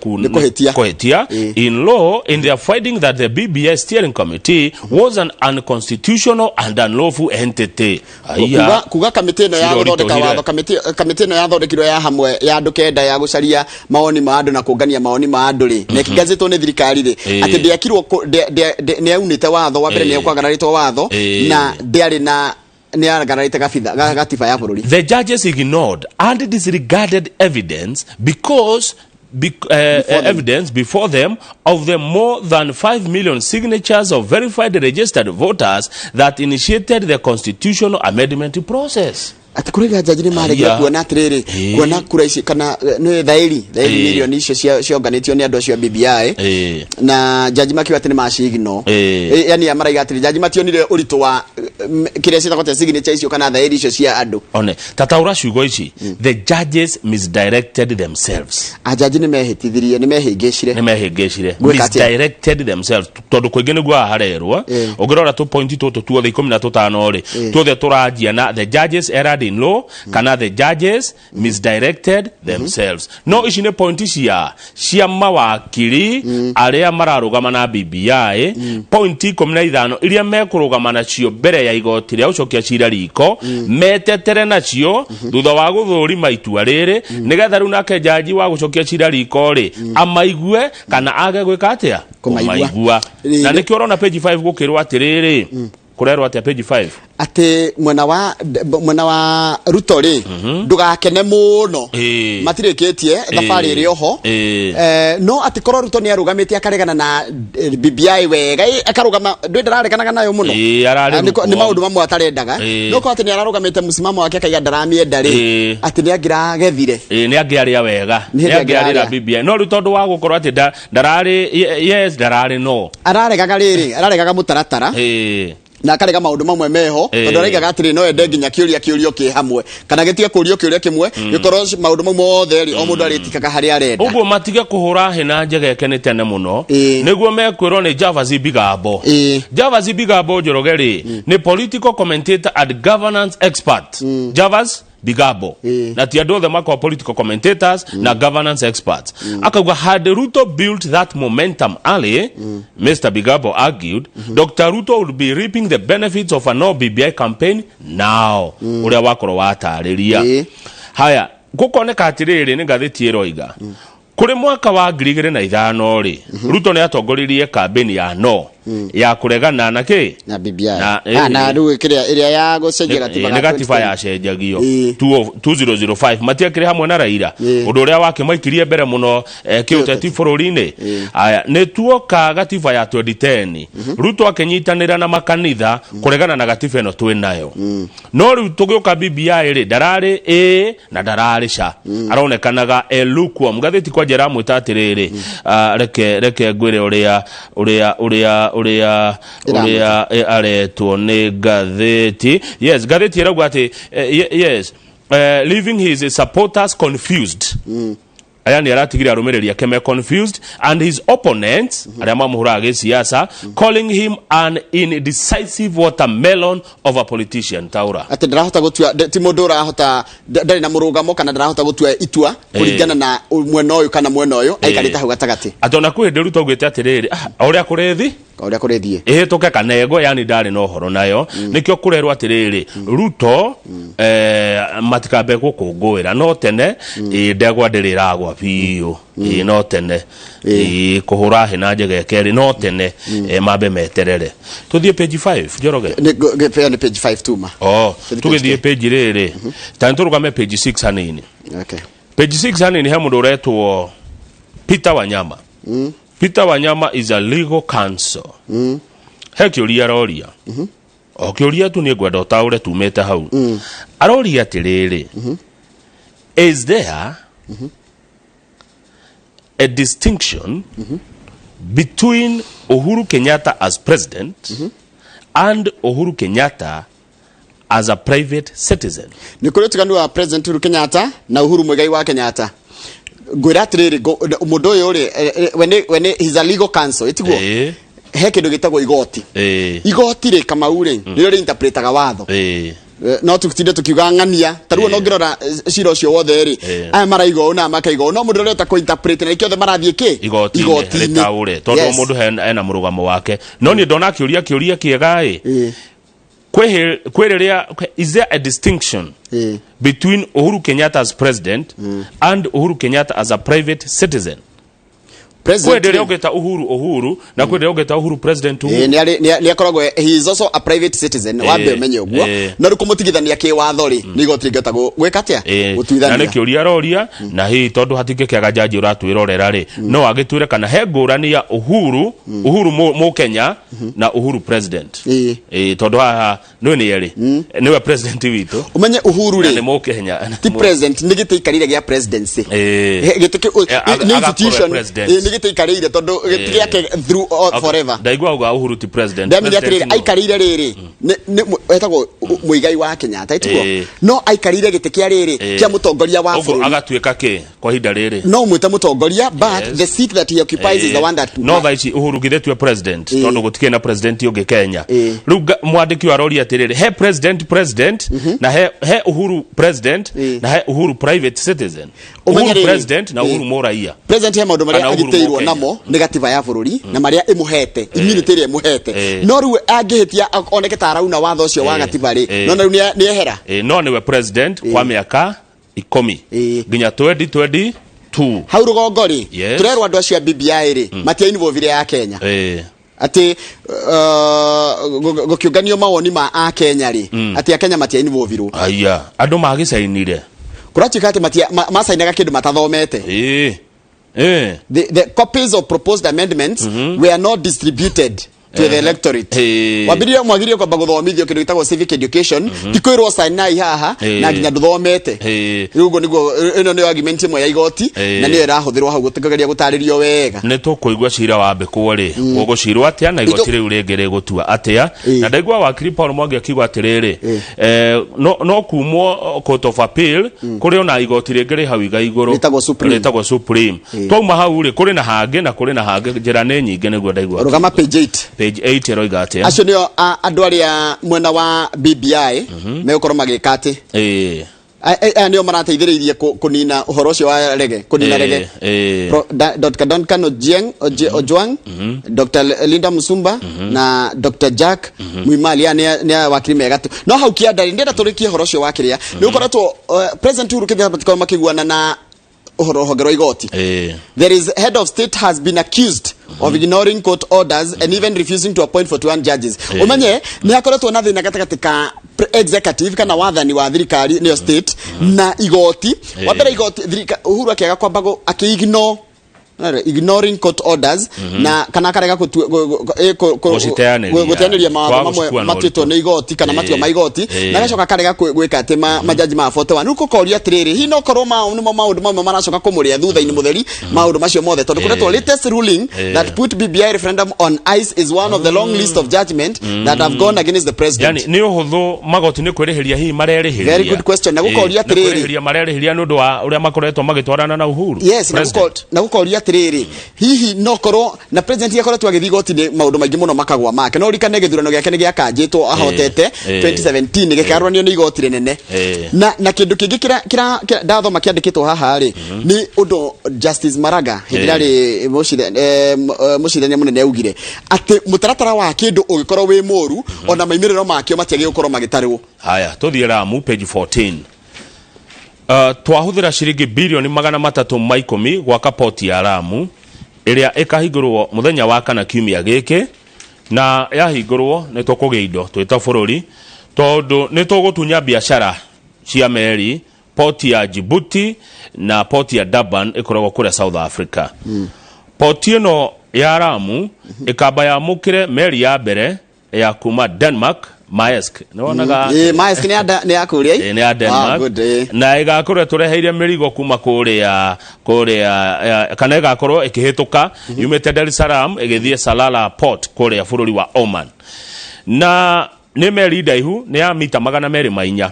kuhetia in law in their finding that the BBI steering committee was an unconstitutional and unlawful entity. Kuga committee no ya guthondeka watho committee no ya thondekirwo ya hamwe ya andu kenda ya gucaria maoni ma andu na kungania maoni ma andu ri na kigazetwo ni thirikari ri ati ndiakirwo ni aunite watho wa mbere ni kwagararitwo watho na ndiari na the judges ignored and disregarded evidence because evidence before them of the more than 5 million signatures of verified registered voters that initiated the constitutional amendment process. Atakuriga jaji ni maregia kuona atiriri kuona kura ici kana ni thairi milioni icio cionganitio ni andu acio BBI na jaji makiwa ati ni macigno yani amaraiga atiri jaji mationire uritu wa kiria citakote signature icio kana thairi icio cia andu one tataura ciugo ici the judges misdirected themselves jaji ni mehitithirie ni mehingicire misdirected themselves tondu kuingi niguo harerwa ungirora tu point tutu tuothe 15 ri tuothe turajia na the judges erred in law kana the judges misdirected themselves no ici ne point cia mawakiri aria mararugama na BBI point 15 iria mekurugama nacio mbere ya igoti ria ucokia cira riko metetere nacio thutha wa guthurima itua riri nigetha riu nake jaji wa gucokia cira riko ri amaigue kana age gwika atia kumaigua na nikio urona page 5 gukirwa atiriri kurerwa atia page 5 ate mwena wa Ruto ri ndugakene muno matirikitie thabari ri oho no ati koro Ruto ni arugamite akaregana na BBI wega akarugama ndirarekanaga nayo muno ni maundu mamwe atarendaga no ko ati ni ararugamite musimamo wake akaiga ndaramienda ri ati ni agira gethire ni agiaria wega ni agiaria BBI no Ruto ndo wa gukorwo ati ndarari yes ndarari no araregaga mutaratara na karega maundu mamwe meho tondu araigaga atiri no ende nginya kiurio ki hamwe kana getige kurio kiuria kimwe gikorwo maundu mamwe mothe ri o mundu aritikaga hari arenda uguo matige kuhura hina njege kenetene muno niguo mekwirwo ni Javas Bigambo Njoroge ni political commentator and governance expert Javas Bigabo na ti andu the mako political commentators na governance experts akauga had Ruto built that momentum early Mr. Bigabo argued Dr. Ruto would be reaping the benefits of a no BBI campaign now uria wakoro watariria haya gukoneka atiriri ni gatheti roiga kuri mwaka wa 2005 ri Ruto ni atongoririe campaign ya no ya kuregana na na BBI na ruwe kiria iria ya gucenjia gatiba ya cenjagio 2005 matiakire hamwe na Raila undu uria wake maikirie mbere muno kiuteti bururi-ini aya ni tuoka gatiba ya 2010 Ruto akenyitanira na makanitha kuregana na gatiba eno twinayo no riu tugioka BBI ri darari na darari ca aronekanaga lukewarm gatheti kwa njera mwita atiriri reke ngwire uria aretwo ni gatheti gatheti eragwa ati leaving his supporters confused ayani aratigira arumereria keme confused and his opponents aria mamuhura gisiasa calling him an indecisive watermelon of a politician taura ati ndarahota gutua ti mundu urahota ndari na murugamo kana ndarahota gutua itua kuringana na mwena uyu kana mwena uyu aikarita hau gatagati atona kwende Ruto gwete atiriri uria kurethi kauria kurethie ihituke kanego yani ndari no horo nayo nikyo kurerwa atiriri Ruto matikambe gukungwira no tene ndegwa ndiragwa biu no tene kuhura hina njege keri no tene mambe meterere tuthie page 5 Njoroge ni page 5 tuma tugithie page riri tantu rugame page 6 hanini okay page 6 hanini he mundu uretwo Peter Wanyama Peter Wanyama is a legal counsel he kiuria roria o kiuria tu ni ngwenda utaure tumete hau aroria atiriri is there a distinction between Uhuru Kenyatta as president and Uhuru Kenyatta as a private citizen? Ni kuri tukanu wa president Uhuru Kenyatta na Uhuru Muigai wa Kenyatta. Gwira atiriri mundu uyu ri when he's a legal counsel itiguo he kindu gitagwo igoti igoti ri Kamau ri niyo ri interpretaga watho no tukitinde tukiuga ng'ania taruo no ngirora cira ucio wothe ri aya maraigo na makaigo no mundu ureta ko interpret na kiothe marathie ki igoti rekaure tondu mundu ena murugamo wake no ni ndona kiuria kiega kweriria is there a distinction between Uhuru Kenyatta as president and Uhuru Kenyatta as a private citizen? Kwederia ugeta Uhuru na kwederia ugeta Uhuru president Uhuru ni akoragwo he is also a private citizen wambe menye uguo no rikumutigithania ki watho ri ni gotingata gwika atia gutuithania na ni kiuria roria na hi tondu hatingikiaga jaji uratwirorera ri no agitwire kana he ngurani ya Uhuru mu Kenya na Uhuru president tondu haha ni yeri niwe president witu umenye Uhuru ri ni mu Kenya ti president ni gitikarire gia presidency gitike ni institution gitikarire tondu gitiake through forever ndaigwa uga Uhuru ti president ndamenya atiriri aikarire riri ni etagwo Muigai wa Kenyatta itiguo no aikarire gitikia riri kia mutongoria wa bururi agatuika ki kwa hinda riri no mwita mutongoria but the seat that he occupies is the one that no thaici Uhuru githetwe president tondu gutike na president ungi Kenya riu mwandiki wa rori atiriri he president na he Uhuru president na he Uhuru private citizen Uhuru president na Uhuru moraia president he maundu maria agiteirwo namo ni gatiba ya bururi na maria imuhete immunity ria imuhete no riu angihitia oneke tarauna watho ucio wa gatiba ri no riu ni ehera no niwe president kwa miaka 10 nginya 2022 hau rugongo ri turerwa andu acio BBI ri matia involvire ya Kenya ati gukiunganio mawoni ma a Kenya ri ati a Kenya matia involvire aya andu magicainire kuratika ati matia masainaga kindu matathomete the copies of proposed amendments were not distributed to the electorate wabiria mwagirie kwa bagothomithio kindu gitagwo civic education tikwirwo sainai haha na nginya nduthomete rugo nigo ino ni argument imwe ya igoti na ni irahuthirwo hau gutigeria gutaririo wega ni tukuigwa cira wa mbikwo ri gugucirwo atia na igoti riu ringire gutua atia na ndaigwa wakiri Paul Mwangi akigwa atiriri no kumwo court of appeal kuri ona igoti ringire hau iga iguru litagwo supreme twauma hau ri kuri na hange njira ni nyinge niguo ndaigwa rugama page 8 page 8 roiga atia acio nio andu aria mwena wa BBI megukorwo magika ati nio marateithiririe kunina uhoro ucio wa reggae kunina reggae Dr. Duncan Ojwang Dr. Linda Musumba na Dr. Jack Mwimali ni wakiri mega tu no hau kiandari ndenda turikie uhoro ucio wa kiria ni ukoretwo president Uhuru Kenyatta makiguana na uhoro hogero igoti there is head of state has been accused of ignoring court orders and even refusing to appoint 41 judges umenye ni akoretwo na thina gatakati ka executive kana wathani wa thirikari ni state na igoti wabera igoti Uhuru akiaga kwamba ignoring court orders na kana karega guteniria mamwe matito ni igoti kana matio ma igoti na gacoka karega gwika ati majaji ma 41 nuko koria atiriri hi no korwo maundu mamwe maracoka kumuria thutha-ini mutheri maundu macio mothe tondu kuretwo latest ruling that put BBI referendum on ice is one of the long list of judgment that have gone against the president. Yani ni uhuthu magoti ni kwirihiria hi marerihiria. Very good question. Na gukoria atiriri marerihiria nundu wa uria makoretwo magitwarana na Uhuru. Yes, na gukoria atiriri hihi nokoro na president yakoretwo agithii goti-ini maundu maingi muno makagwa make no rikane githurano giake ni giakanjitwo ahotete 2017 gikarwanio ni igoti rinene na kindu kingi kira ndathoma kiandikitwo haha ri ni undu Justice Maraga hindari mucithania munene augire ati mutaratara wa kindu ugikorwo wi muru ona maimiriro makio matiagi gukorwo magitarwo. Haya tuthie Ramu page 14. Twahuthira ciringi bilioni 310 gwaka poti ya Ramu iria ikahingurwo muthenya wa kana kiumia giki na yahingurwo ni tukugia indo twita bururi tondu ni tugutunya biashara cia meri poti ya Djibouti na poti ya Durban ikoragwo kuria South Africa. Poti ino ya Ramu ikamba ya mukire meri ya mbere ya kuma Denmark Maersk nonaga Maersk ni ya kuria ni ya Denmark na igakorwo tureheire mirigo kuma kuria kana igakorwo ikihituka yumete Dar es Salaam igithie Salalah port kuria bururi wa Oman na ni meri ndaihu ni ya mita 204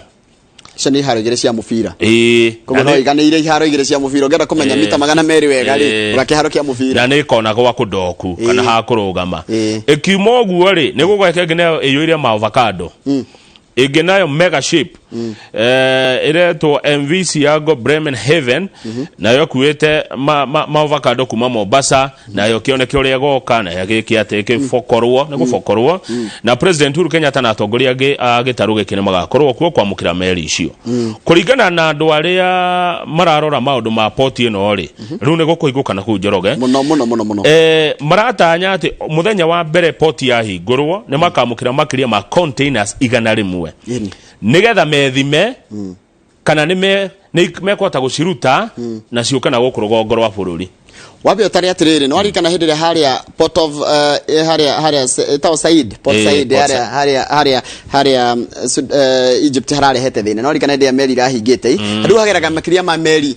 Shani iharo igire cia mubira koguo no iganire iharo igire cia mubira ngenda kumenya mita 200 wega ri ugakiharo kia mubira na ni kona gwa kundoku kana ha kurugama ikiuma oguo ri ni gugweke ngene iyo iria ma avocado iginayo mega ship ireto MV Siago Bremenhaven nayo kuete ma avocado kuma Mombasa nayo kioneke uria goka na yagiki ateke fokorwo ne gufokorwo na president Uhuru Kenyatta na atongoria agitaruge kine magakorwo kuo kwamukira meri icio kuringana na andu aria mararora maundu ma port ino ri riu ne gukuiguka na ku Njoroge muno maratanya ati muthenya wa mbere port ya hingurwo ne makamukira makiria ma containers 100 nigetha methime kana ni mekota guciruta na ciuka na gukuru rugongoro wa bururi wabe otari atiriri no arikana hindire haria port of haria Tao Said port Said haria Egypt harare hete thina no arikana hindire meri rahingite andu hageraga makiria ma meri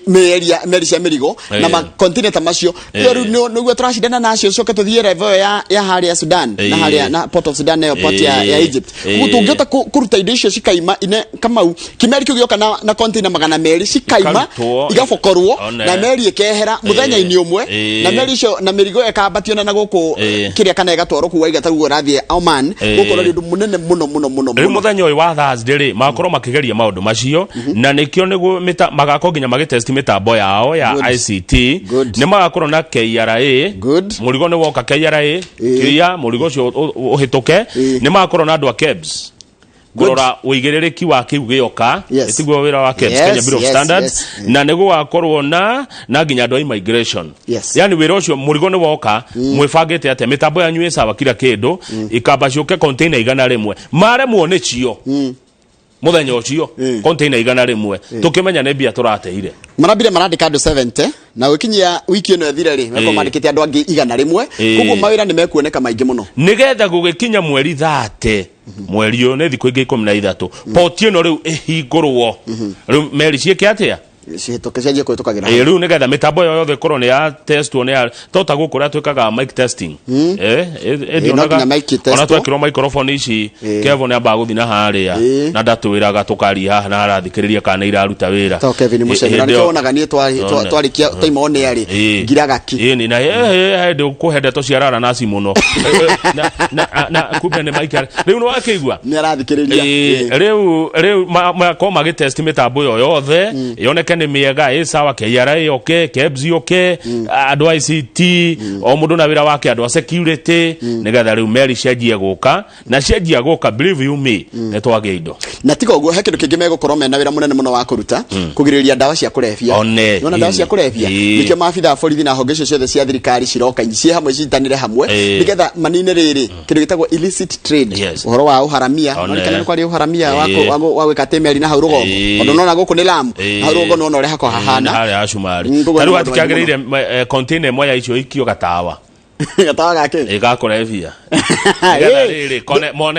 meri cia mirigo na ma continent macio no gwe turashidana nacio coke tuthie level ya haria Sudan na haria na port of Sudan na port ya Egypt utungeta kuruta indo icio cikaima ine kamau kimeri kigioka na continent magana meri cikaima igafokorwo na meri ikehera muthenya ini umwe na meri icio na mirigo ekabatio na guku kiria kana igatwaro kuwa igatarugo rathie Oman gukorwo rindu munene muno ri muthenya uyu wa Thursday ri makorwo makigeria maundu macio na nikio nigu magakoginya magitest mitambo yao ya ICT ni magakorwo na KRA murigo ni woka KRA kiria murigo ucio uhituke ni magakorwo na andu a KEBS kurora uigirereki wa kiu gioka etigwo wira wa KEBS Kenya Bureau of Standards na nigo gakorwo na nginya andu a immigration yani wira ucio murigo ni woka mwifangite ate mitambo yanyu isawa kila kindu ikamba ciuke container 100 maremwo ni cio muthenya ucio container 100 tukimenya ne bia turateire marabire marandika andu 70 na wikinyia wiki ino thire ri meko mandikite andu angi 100 kuguo mawira ni mekuoneka maingi muno nigetha gugikinya mweri 30 mweri yo ne thiko ingi 13 port ino riu ihingurwo riu meri cieke atia cihitukaje kwitukagira riu nigetha mitambo yo yothe korwo ni ya test one ya tota gukura twikaga mic testing ona twekirwo microphone ici Kevin amba guthina haria na ndatwiraga tukari haha na arathikiriria kana iraruta wira to Kevin mucemera ni tuonaga ni twarikia taimone ari ngiragaki ni na hende kuhende to ciarara nasi muno na kumbe ne mic riu no akigwa ni arathikiriria riu ma magitest mitambo yo yothe yoneke ni miega sawa KRA okay KEBS okay andu ICT o mundu na wira wake andu security nigetha riu meri cianjie guka na cianjie guka believe you me ne twage indo na tiga uguo he kindu kingi megukorwo mena wira munene muno wa kuruta kugiriria ndawa cia kurefia nona ndawa cia kurefia nikio maabitha borithi na honge ciothe cia thirikari ciroka inci hamwe citanire hamwe nigetha manine riri kindu gitagwo illicit trade uhoro wa uharamia nona kana kwari uharamia wa gwikatemeri na haurugo ondu nona guku ni Lamu haurugo nona ore hako hahana hari ashumari taru atikiagirire container moya icio ikio gatawa gatawa gake igakurevia riri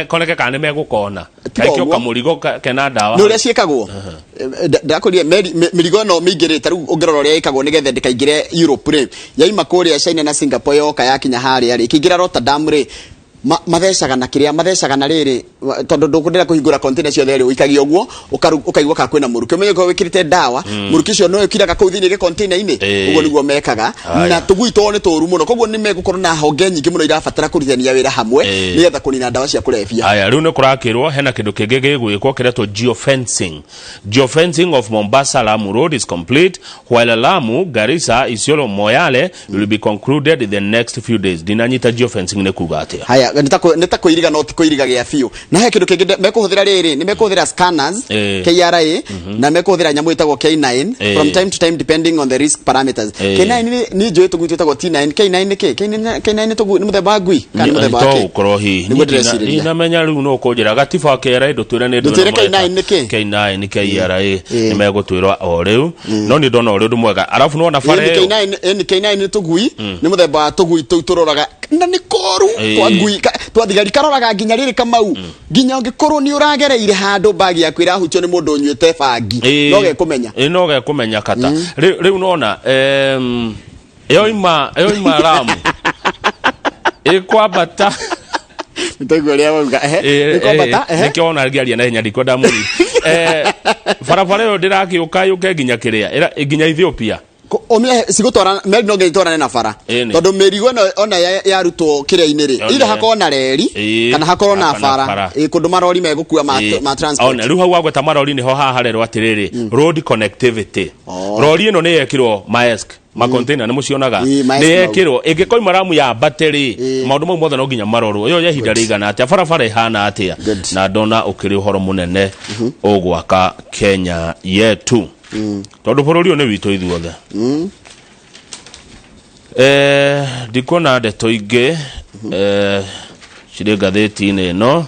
koneke kana megukona kaikio kamurigo kena ndawa no ria ciekagwo ndakuria mirigo no mingirite riu ungirora ria ikagwo nigethe ndikaingire Europe ri yaima kuria China na Singapore yoka yakinya haria ri kingira Rotterdam ri mathecaga na kiria mathecaga na riri tondu ndukundira kuhingura container cio theri uikagia uguo ukaigua ka kwina muruki umenye ko wikirite dawa muruki cio no ukiraga kau thini ge container ini uguo niguo mekaga na tugui to ni toru muno koguo ni megukorwo na honge nyingi muno irabatara kurithania wira hamwe nigetha kunina dawa cia kulevya aya riu ni kurakirwo hena kindu kingi gigwikwo kiretwo geofencing of Mombasa Lamu Road is complete while Lamu Garissa Isiolo Moyale will be concluded in the next few days dinanyita geofencing ne kuga atia haya nita kuiriga no tikuiriga gia fiu na he kindu kingi mekuhuthira riri ni mekuhuthira scanners KRA na mekuhuthira nyamu itagwo K9 from time to time depending on the risk parameters K9 ni njoe tugu itagwo T9 K9 ni K9 tugu ni mutheba ngui kana mutheba wake to krohi ni na menya riu no kunjira gatiba KRA ndutwira ni K9 ni K9 ni KRA ni megutwirwa o riu no ni ndona uri mwega arafu no na fare K9 ni tugui ni mutheba tugui turoraga na ni koru kwa ngui twathigari karoraga nginya riri kamau nginya ngikorwo ni uragereire handu bagi yaku irahutio ni mundu unyuite bangi no ge kumenya no ge kumenya kata riu nona eoima Lamu ikwambata nitaigua ria wauga ikwambata nikiona ngiaria na hinya ndiko ndamuri barabara yo ndirakiuka yuke nginya kiria nginya Ethiopia omia sigutwara meri no ngeitwara na bara tondu merigo ona ya ruto kiria-ini ri ira hakona reri kana hakona na bara kundu marori megukua ma transport ona riu hau agweta marori ni ho haharerwo atiriri road connectivity rori ino ni yekirwo maesk ma container ni mucionaga ni yekirwo ingikoima Lamu ya battery maundu mau mothe no nginya marorwo yo yahinda rigana atia barabara ihana atia na ndona ukiri uhoro munene ugwaka Kenya yetu tondu bururi ni witu ithuothe ndikona ndeto ingi ciri ngathiti-ini ino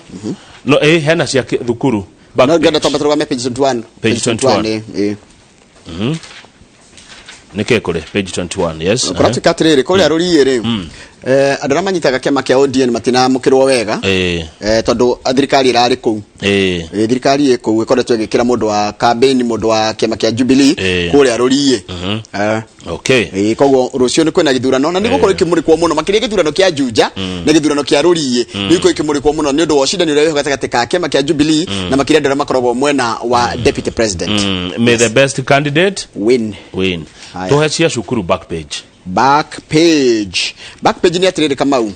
no hena cia thukuru no ngenda tomba turugame page 21 nike kuri page 21 yes practical trade kuri aruri ri andora manyitaga kiama kia ODN matina mukirwo wega tondu thirikari irari ku thirikari iko ikoretwo igikira mundu wa campaign mundu wa kiama kia Jubilee kuri aruri okay koguo rucio ni kwina githurano na nigukorwo ikimurikwo muno makiria githurano kia Juja na githurano kia Ruriye niko ikimurikwo muno ni undu wa shida ni rewe gatagati ka kiama kia Jubilee na makiria andora makoragwo mwena wa deputy president may the best candidate win tuhechia shukuru back page ni atiriri kamau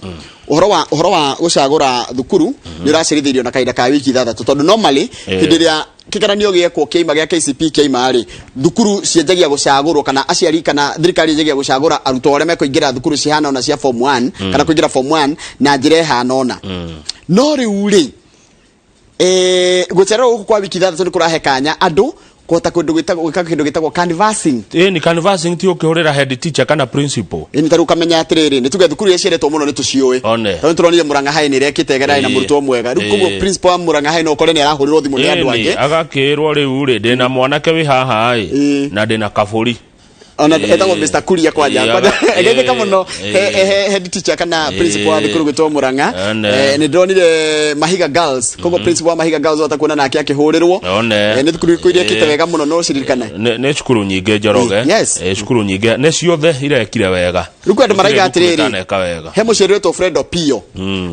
uhoro wa gucagura thukuru ni uracirithirio na kaida ka wiki thathatu tondu normally hindiria kikaranio giekwo kiima gia KCP kiima ri thukuru cienjagia gucagurwo kana aciari kana thirikari yenjagia gucagura arutwo arĩa mekuingira thukuru cihana ona cia form 1 kana kuingira form 1 na njira ihana ona no riu ri gucererwo guku kwa wiki thathatu ni kurahe kanya andu kota kundu kindu gitagwo canvassing ni canvassing ti ukihurira head teacher kana principal ni taru kamenya atiriri ni tuge thukuru yacieretwo muno ni tucioe tondu turonire Murang'a High ni rekite gerai na murutwo mwega riu kugo principal wa Murang'a High no kore ni arahurirwo thimu ni andu ange agakirwo riu ri ndina mwanake wi haha na ndina kaburi ona etagwo Mr. Kuria kwanja egeke kama no head teacher kana principal wa thukuru gwitwo Murang'a ni ndonire Mahiga Girls kogo principal wa Mahiga Girls watakuona nake akihurirwo ni thukuru kuiria kite wega muno no ciririkana ne cukuru nyinge njoroge cukuru nyinge ne ciothe irekire wega riu andu maraiga atiriri he mucere to Fred Opio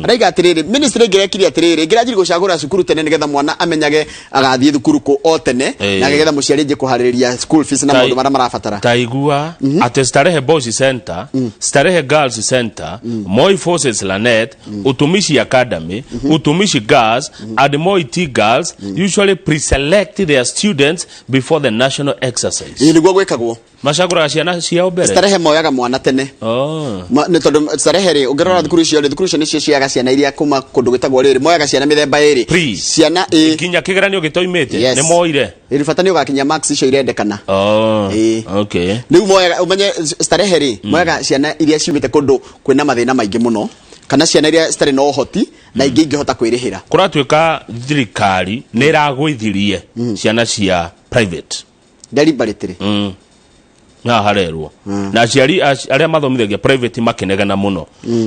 araiga atiriri ministry ngirekire atiriri ngirajiri gucagura cukuru tene nigetha mwana amenyage agathie thukuru ko otene na nigetha muciari nje kuhaririria school fees na maundu marabatara gua at Starehe Boys Center, Starehe Girls Center, Moi Forces Lanet, Utumishi Academy, Utumishi Girls, and Moi T Girls usually pre-select their students before the national exercise. Ilikuwa gwekagwo mashagura ciana ciao mbere Starehe moyaga mwana tene ni tondu Starehe ri ungerora thukuru cio ni cio ciaga ciana iria kuma kundu gwitagwo riri moyaga ciana mithemba iri ciana kinya kigeranio gitoimite ni moire iribata ni ugakinya max icio irendekana okay riu moyaga umenye Starehe ri moyaga ciana iria ciumite kundu kwina mathina maingi muno kana ciana iria stare no hoti na ingi ingihota kwirihira kuratwika thirikari ni ragwithirie ciana cia private deliberately na harerwo na aciari aria mathomithagia private makenegana muno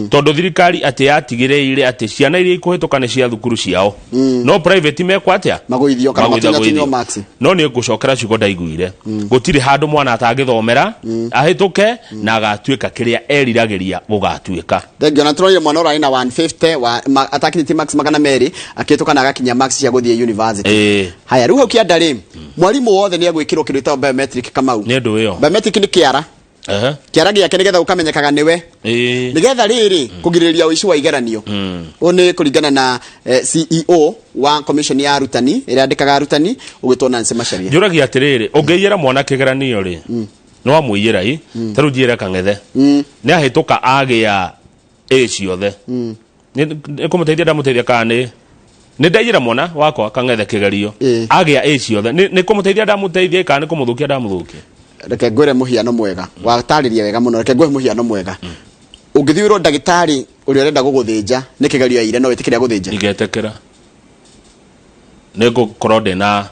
tondu thirikari ati yatigire ati ciana iria ikuhitũka cia thukuru ciao no private mekwa atia magoithio kana matinyo max no ni ngucokera ciugo ndaiguire gutiri handu mwana atangithomera ahituke na agatuika kiria eriragiria gugatuika thengio na turoire mwana ora ina 150 wa atakiti max magana meri akituka na agakinya max cia guthie university haya riu haukia ndari mwalimu wothe ni agwikirwo kindu ta biometric kamau ni ndu iyo biometric ni kiara kiara giake nigetha ukamenyekaga niwe nigetha riri kugiriria uici wa igeranio one kuringana na CEO wa commission ya arutani ira andikaga arutani ugitona nse macharia njuragia atiriri ungeiyera mwana kigeranio ri no amuyira i taru njira kangethe ni ahituka agia ciothe ni kumuteithia ndamuteithia kane ni ndaiyira mwana wakwa kangethe kigerio agia ciothe ni kumuteithia ndamuteithia kane kumuthukia ndamuthukia reke ngwire muhiano mwega watariria wega muno reke ngwe muhiano mwega ungithiurwo ndagitari uri urenda guguthinja ni kigerio ire no witikiria guthinja igetekera nego korode na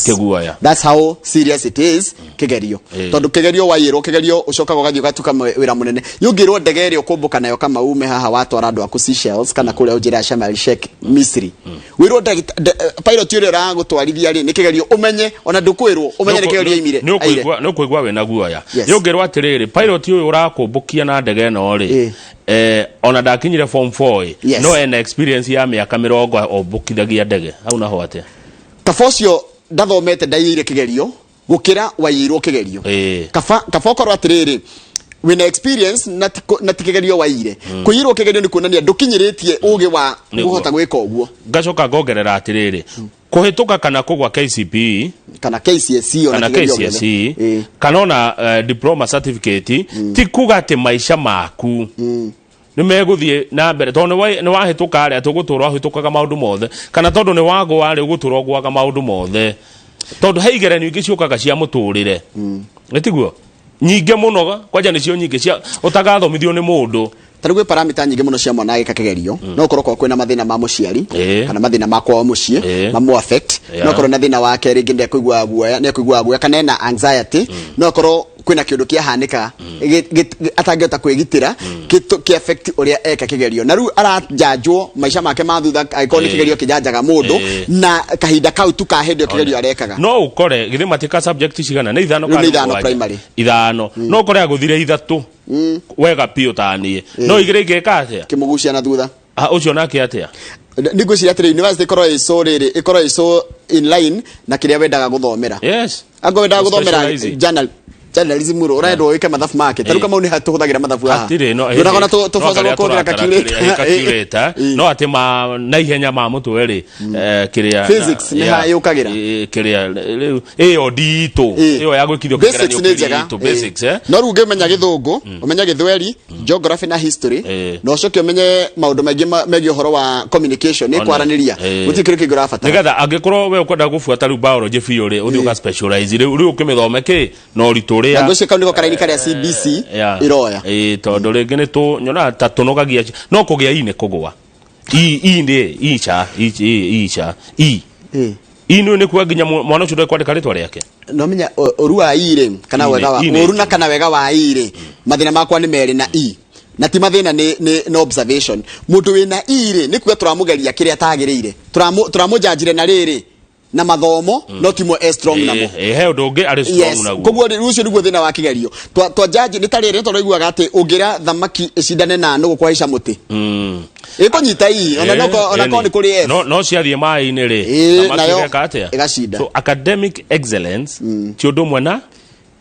kiguaya that's how serious it is kigerio tondu kigerio wayirwo kigerio ucoka gogathio gatuka wira munene yungirwo ndegere ukumbuka nayo kama ume haha watwara andu aku Seychelles kana kule ujira Sharm Sheikh Misri wirwo pilot yure ra gutwarithia ri ni kigerio umenye ona ndukwirwo umenye ni kigerio imire no kuigwa we na guaya yungirwo atiriri pilot uyu urakumbukia na ndege no ri ona ndakinyire form 4 no ena experience ya miaka 20 obukithagia ndege au naho atia kafocio ndathomete ndaiyire kigerio gukira wayirwo kigerio kaba korwo atiriri wina experience na tikigerio wayire kuyirwo kigerio ni kuonania ndukinyiritie ugi wa guhota gwika uguo ngacoka ngogerera atiriri kuhituka kana kugwa KCPE kana KCSE ona KCSE kana ona diploma certificate ti kuga ati maisha maku ni meguthie na mbere tondu ni wahituka ari atuguturwo hitukaga maundu mothe kana tondu ni wagwa ari uguturwo gwaga maundu mothe tondu heigeranio ingi ciukaga cia muturire nitiguo nyinge muno kwaja nicio nyinge cia utagathomithio ni mundu tarugwe parameter nyinge muno cia mwana agika kigerio no korwo kwina mathina ma muciari kana mathina ma kwa mucie mamu affect no korwo na thina wake ringi ndekuigwa guoya kana na anxiety no korwo kwina kindu kia hanika atangihota kwigitira ki affect uria eka kigerio na riu arajanjwo maisha make mathutha aiko ni kigerio kijanjaga mundu na kahinda kau tu ka hendio kigerio arekaga no ukore githe matika subject cigana ni ithano kana primary ithano no ukore aguthire ithatu wega pio tanie no igire ingeka atia kimugucia na thutha ucio nake atia nigucia atire university korwo iso in line na kiria wendaga guthomera ango wendaga guthomera journalism ro urendwo wike mathabu make taru kama uni hatuhuthagira mathabu haha ndona tufoza gukorera calculator no ati ma na ihenya ma mutu eri kiria physics ni hayukagira kiria iyo dito iyo ya gwikithio kigeranio to basics no ruge menya githungu umenya githweri geography na history no coke umenye maundu megi horo wa communication ni kwaraniria utikire kigura fata nigatha angikorwo we ukwenda gufuata ru biology fiore uthi uka specialize ru ukimithome ki no ritu na gocio kauniko karaini karia CBC iroya tondu ringi ni tu nyona ta tunogagia no kugia ine kugwa ino ni kwa ginya mwana ucio kwandika ritwa riake no menya urua ire kana wega wa uruna kana wega wa ire mathina makwa ni meri na na ti mathina ni no observation mundu wina ire ni kuga turamugeria kiria tagirire turamujajire na riri na mathomo no timo strong namo he ndungi ari strong naguo koguo rucio niguo thina wa kigerio twa judge ni tarire to raiguaga ati ungira thamaki icindane na nugu kwa ica muti ikonyita ona ko ni kuri F no ciathie mai ni ri nayo igacinda so academic excellence ti undu mwe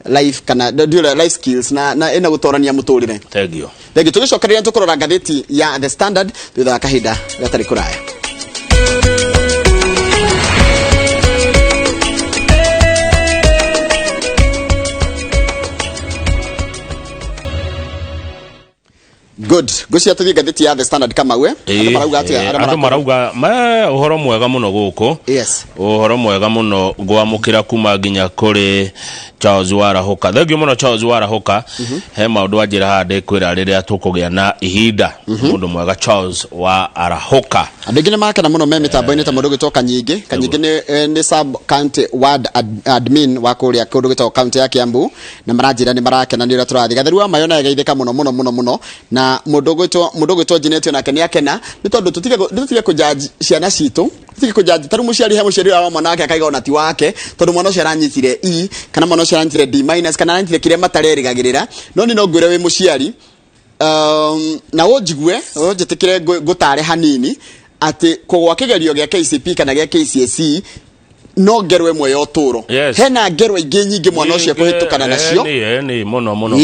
life kana life skills na ina gutorania muturire thengio tugicokereria tukurora ngatheti ya The Standard thutha kahinda gatari kuraya Good. Gucia tuthie gatheti ya The Standard kama we. Marauga atia ara marauga uhoro mwega muno guku. Yes. Uhoro mwega muno gwamukira kuma nginya kuri Charles Warahoka. Thegio muno Charles Warahoka. He maundu anjira hande kwira riria tukugia na ihinda. Mundu mwega Charles Warahoka. Andegine makana muno me mitambo-ini ta mundu gitoka nyingi. Kanyingi ni sub county ward admin wa kuria kundu gitoka county ya Kiambu na maranjira ni marakena ni ura turathi. Gatheru wa mayona geithika muno na mundu gwitwo Jineti onake ni akena ni tondu tutige kujaji ciana citu tutige kujaji taru muciari he muciari wa mwana wake akaiga ona ti wake tondu mwana ucio aranyitire E kana mwana ucio aranyitire D- kana aranyitire kiria matarerigagirira no ni no ngwire wi muciari na wonjigue njitikire gutare hanini ati kugwa kigerio gia KCP kana gia KCSE no ngerwe mwe yo turo hena ngerwe ingi nyingi mwana ucio kuhitukana nacio ni muno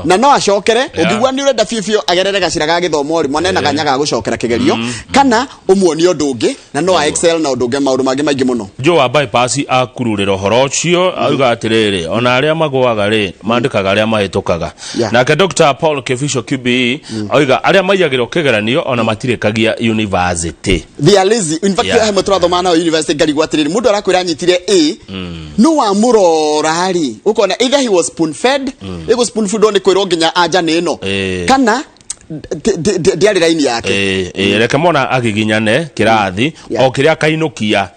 na no acokere ungigwa ni urenda fifio agerere gacira ga githomo ri mwana na ganyaga gucokera kigerio kana umuoni undu ungi na no excel na undu ungi maundu mangi maingi muno jo wa bypass akururira horo ucio auga atiriri ona aria magwaga ri mandikaga aria mahitukaga nake Dr. Paul Kefisho QBE auga aria maiyagiro kigeranio ona matirikagia university they are lazy in fact he muturathoma na university gari gwatiriri mundu kwira nyitire A no wa murorari ukona either he was spoon fed he was spoon food on kwiro nginya anja nino kana diari raini yake reke mona agiginyane kirathi o kiria kainukia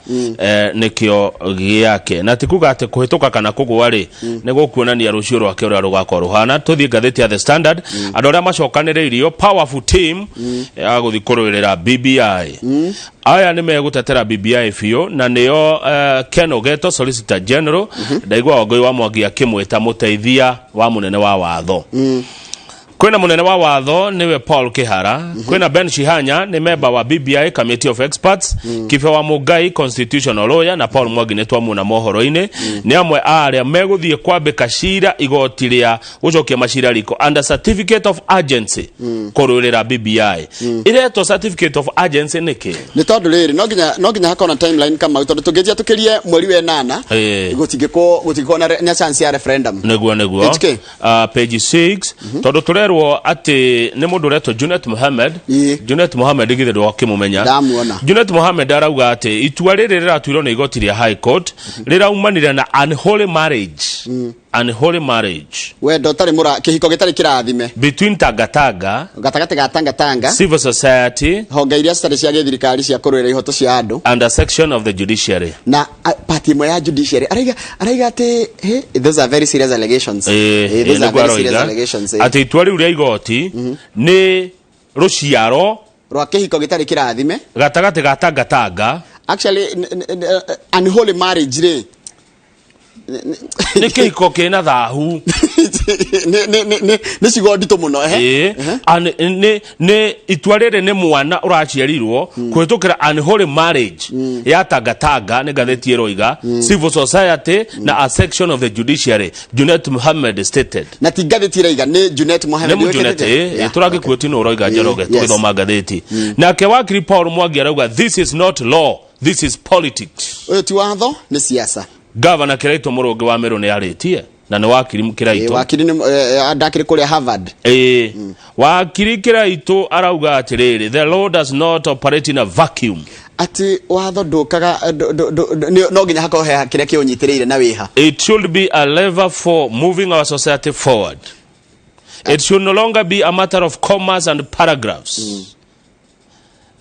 nikio giake na tikuga ate kuhituka kana kugwa ri nego kuonania rucio rwake ura rugakorwo ruhana tuthie gatheti ya The Standard adoria macokaniriirio powerful team ya guthikururira BBI aya ni megutetera BBI fio na niyo Ken Ogeto Solicitor General ndaigwa ogoi wa Mwangi akimweta muteithia wa munene wa watho kwena munene wa watho niwe Paul Kihara kwena Ben Shihanya ni member wa BBI Committee of Experts Kife wa Mugai Constitutional Lawyer na Paul Mwangi netwa muna mohoro-ini ni amwe aria meguthie kwambika cira igoti ria gucokia macira riko under certificate of urgency kururira BBI ireto certificate of urgency niki ni tondu riri no nginya hakona timeline kama tondu tungejia tukirie mweri wa 8 gutigiko na chance ya referendum neguo page 6 tondu turerwo ati ni mundu reto Junet Mohammed igithe ndo kimumenya Junet Mohammed arauga ati itua riri riratuirwo ni igoti ria high court riraumanire na unholy marriage wendo tari mura kihiko gitari kirathime between Tangatanga gatagati ga Tangatanga civil society honge iria citari cia githirikari cia kurwira ihoto cia andu and a section of the judiciary na party mo ya judiciary araiga ati those are very serious allegations those are very serious allegations ati itua riu ria igoti ni ruciaro rwa kihiko gitari kirathime gatagati ga Tangatanga actually unholy marriage ri ni kihiko kina thahu ni cigondito muno ni itua riri ni mwana uraciarirwo kuhitukira unholy marriage ya Tangatanga ni gatheti roiga civil society na a section of the judiciary Junet Mohammed stated na ti gatheti roiga ni Junet Mohammed turagi kwoti no roiga Njoroge tuithoma gatheti na ke wakiri Paul Mwangi arauga this is not law this is politics ti watho ni siasa Governor Kiraito Murugi wa Meru ni aritie na ni wakiri Kiraito wakiri ni ndakiri kuria Harvard wakiri Kiraito arauga atiriri the law does not operate in a vacuum ati watho ndukaga no nginya hakohe kiria kiunyitiriire na wiha it should be a lever for moving our society forward it should no longer be a matter of commas and paragraphs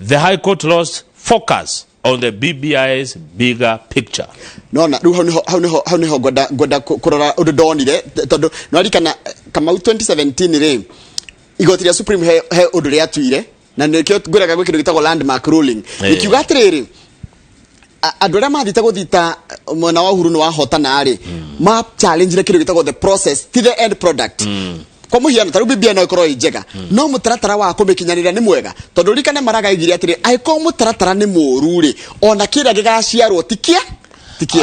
the High Court lost focus on the BBI's bigger picture. No na ru hau niho goda kurora undu donire tondu no arikana kama 2017 ri igoti ria Supreme he undu ria tuire na nikio nguraga gwikiru gitagwo landmark ruling ikiuga atiriri andu aria mathite guthita mwena wa Uhuru ni wahotana ri ma challenge ria kiru gitagwo the process to the end product kwa muhiano taru BBI no ikorwo njega no mutaratara wa kumikinyanira ni mwega tondu rikane maraga igiria atiri aiko mutaratara ni muru ri ona kira gigaciarwo tikia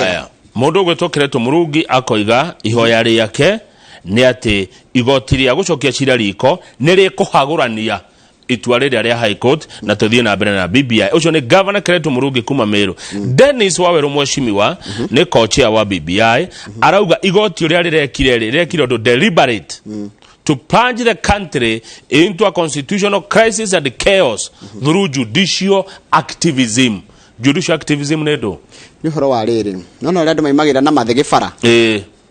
aya mundu gwitokiretwo Murugi akoiga ihoya riake ni ati igoti ria gucokia cira riko ni rikuhagurania itua riria ria High Court na tuthie na mbere na BBI ucio ni Governor Kiraito Murugi kuma Meru Dennis Waweru mweshimiwa ni co-chair wa BBI arauga igoti uria rirekire undu deliberate to plunge the country into a constitutional crisis and chaos through judicial activism. Judicial activism nedo ni horo wa riri no rendo maimagira na mathege bara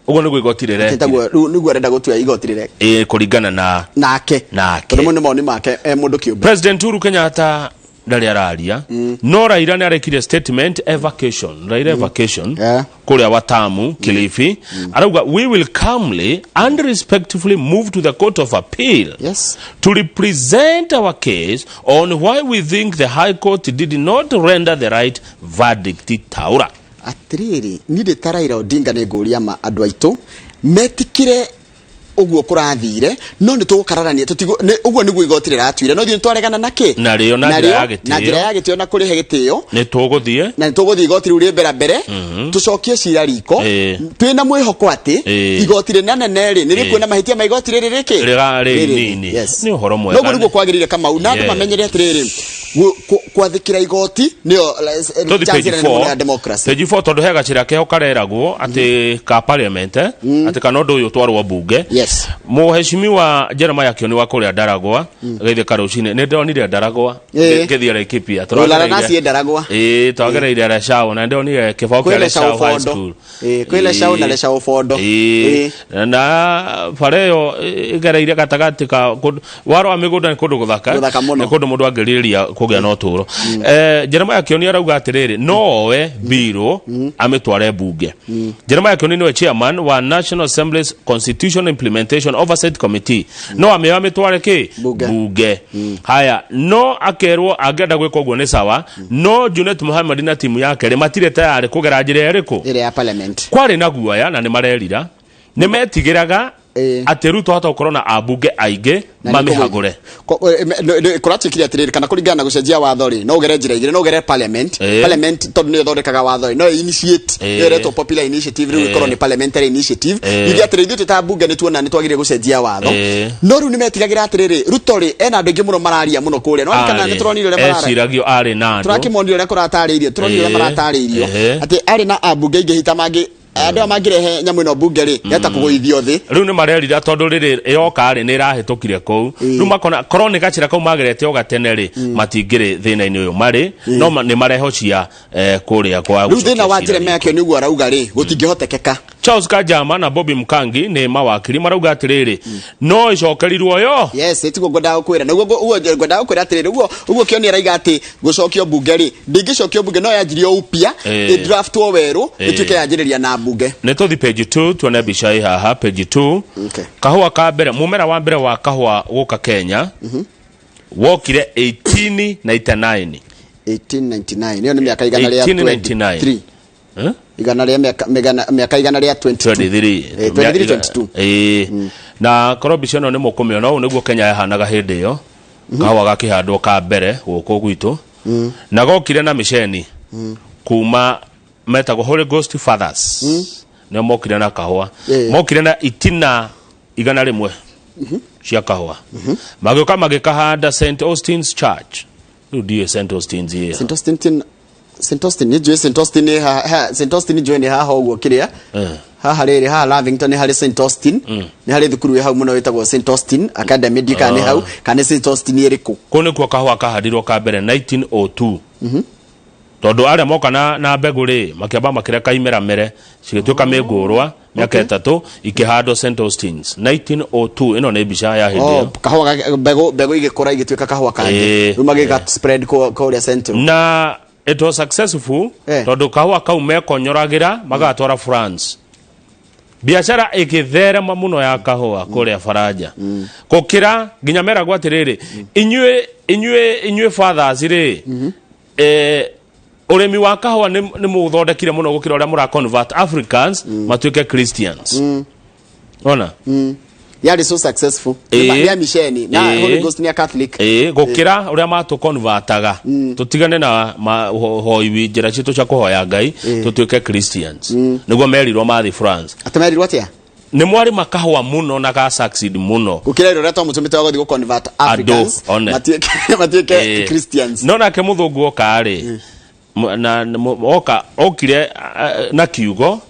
ugo niguo igoti rire niguo renda gutua igoti rire kuringana na nake tondu ni moni make mundu kiumbe. President Uhuru Kenyatta ndari araria no Raila ni arekire statement evacation Raila evacation kuria Watamu Kilifi arauga we will calmly and respectfully move to the Court of Appeal to represent our case on why we think the High Court did not render the right verdict. Taura atiriri ni de Raila Odinga ne nguria ma andu aitu metikire uguo kurathire no ni tugukararania tutigo uguo niguo igoti riratwire no thie twaregana nake na rio na njira ya gitio na kurihe gitio ni tuguthie igoti riu ri mbere tucokie cira riko twina mwihoko ati igoti ri nene ri ni rikuona mahitia ma igoti riri riki nini ni uhoro mwega no niguo kwagirire kama una andu mamenyere atiriri kwathikira igoti nio ya democracy T4 tondu hega cira keho kareragwo ati ka parliament ati kana ndu uyu twarwo bunge muheshimiwa Jeremiah Kioni wa kuria Ndaragwa geithe karucine ne ndonire Ndaragwa ngithia Laikipia turagera nasi Ndaragwa twagereire ara shao na ndonire kibao kia shao high school kwile shao na shao fondo na pareyo igereire gatagati ka waro amigunda ni kundu guthaka ni kundu mundu angiriria kugia no turo Jeremiah Kioni arauga atiriri nowe biro ametware bunge Jeremiah Kioni ni chairman wa National Assembly's Constitutional Implementation Oversight Committee no ametware ki bunge haya no akerwo agenda gwika uguo ni sawa no Junet Mohamed na timu yake ri matire tayari kugera njira eriku ire ya parliament kwari na guoya na ni marerira ni metigiraga ati Ruto hata ukorona abunge aige mamihagure kuratikire atiriri kana kuringana na gucenjia watho ri no gere njira igire no gere parliament tondu ni thondekaga watho no initiate yereto popular initiative ri ikorwo ni parliamentary initiative iria atiriri ithu ta bunge ni tuona ni twagire gucenjia watho no ru ni metigagira atiriri Ruto ri ena andu ingi muno mararia muno kuria no kana ni turonire le marara ciragio ari na andu turakimondio le kuratariirio turonire maratariirio ati ari na abunge ingi hita mangi andu amagirehe nyamu ino bunge ri yata kugoithio thi riu ni marerira tondu riri yoka ri ni rahitukire kou riu makona korone gachira kou magerete oga tene ri matingire thina-ini uyu mari no ni marehocia kuria kwa riu thina wa Jeremiah Kioni uguo arauga ri gutingihotekeka Charles Kajama na Bobby Mkangi ni mawakiri marauga atiriri no icokerirwo yo etiguo ngwenda gukwira na uguo ngwenda gukwira atiriri uguo Kioni araiga ati gucokio bunge ri ndingicokio bunge no yanjirio upia draft o weru ituke yanjiriria na bunge ne tuthi page 2 tuone bica hii haha page 2 kahua ka mbere mumera wa mbere wa kahua guka Kenya wokire 1899 niyo ni miaka igana ria 23 igana ria miaka igana ria 22 na korobisho no ni mukumio no niguo Kenya yahanaga hindi yo kahua gakihandwo ka mbere guku gwitu na gokire na miceni kuma metago Holy Ghost Fathers ne mokire na kahua mokire na itina igana rimwe cia kahua magioka magikahanda St Austin's Church ndiye St Austin's here St Austin ni jwe St Austin St Austin jwe ni haha uguo kiria haha riri haha Lavington ni hari St Austin ni hari thukuru hau muno witagwo St Austin Academy dika ni hau kana St Austin iriku kone kwa kahua kahadirwo ka mbere 1902 tondu aria moka na mbegu ri makiamba makireka imera mere cigituika mingurwa miaka 3 ikihandwo St Austin's 1902 ino ni bica ya hindi kahua mbegu igikura igituika kahua kangi rumagika spread ko ria Central na it was successful tondu kahua kau mekonyoragira magatwara France biashara ikitherema muno ya kahua kuria Faraja kukira nginya mera gwatiriri inyue fathers ri uremi wa kahua ni muthondekire muno gukira uria mura convert Africans matuike Christians ona yari so successful ya misheni na Holy Ghost ni Catholic gukira uria matu convertaga tutigane na hoiwi njira citu cia kuhoya Ngai tutuike Christians niguo merirwo mathi France atamerirwo atia ni mwari makahwa muno na ga succeed muno gukira iro reto mutumite wagothi go convert Africans matuike Christians no na ke muthungu oka ri na oka okire na kiugo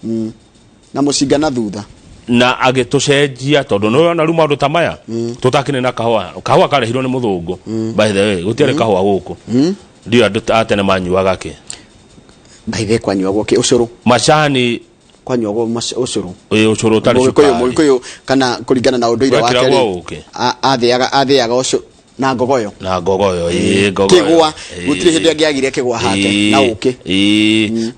na mushinga na thutha na agitucenjia tondu no na ruma ndu tamaya tutakine na kahua karehirwo ni muthungu by the way gutiare kahua guku ndio andu atene manyuaga ki by the kwanyuagwo ki ucuru macani kwanyuagwo ucuru ucuru tari mukuyu kana kuringana na unduire wake athiaga ucuru na ngogoyo kigwa gutire hindi angiagire kigwa hake na uki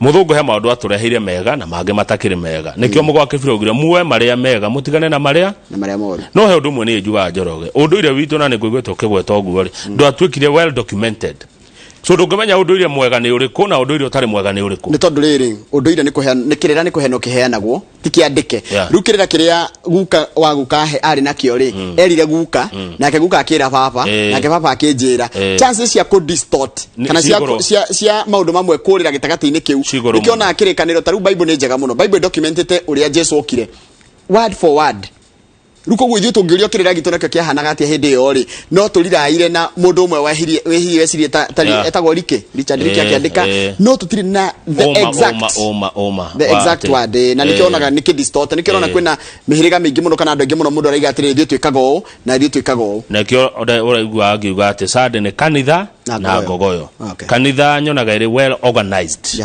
muthungu he maundu atureheire mega na mange matakire mega nikio mugwa kibirogire muwe maria mega mutigane na maria moru no he undu mwe ni njuga njoroge unduire witu na nigwigwetwo kigweta oguo ri ndu atwikire well documented so ndungimenya unduire mwega ni uriku na unduire utari mwega ni uriku ni tondu riri unduire ni kuheana ni kirira ni kuheana kiheanagwo ti kiandike riu kirira kiria guka wa guka he ari nakio ri erire guka nake guka akira papa nake papa akinjira chances cia ku distort kana cia maundu mamwe kurira gitagati-ini kiu nikiona akirikaniro taru bible ni njega muno bible documented uria Jesu okire word for word ruko gwithio tungirio kirira gitu nakio kiahanaga atia hindi yo ri no turiraire na mundu umwe wehirie wecirie etagwo rike Richard Rike akiandika no tutiri na the exact word na nikionaga nikidistort nikiona kwina mihiriga mingi muno kana andu angi muno mundu araiga atiri thio twikago na thio twikago nakio uraigua akiuga ati sade ni kanitha na ngogoyo kanitha nyonaga iri well organized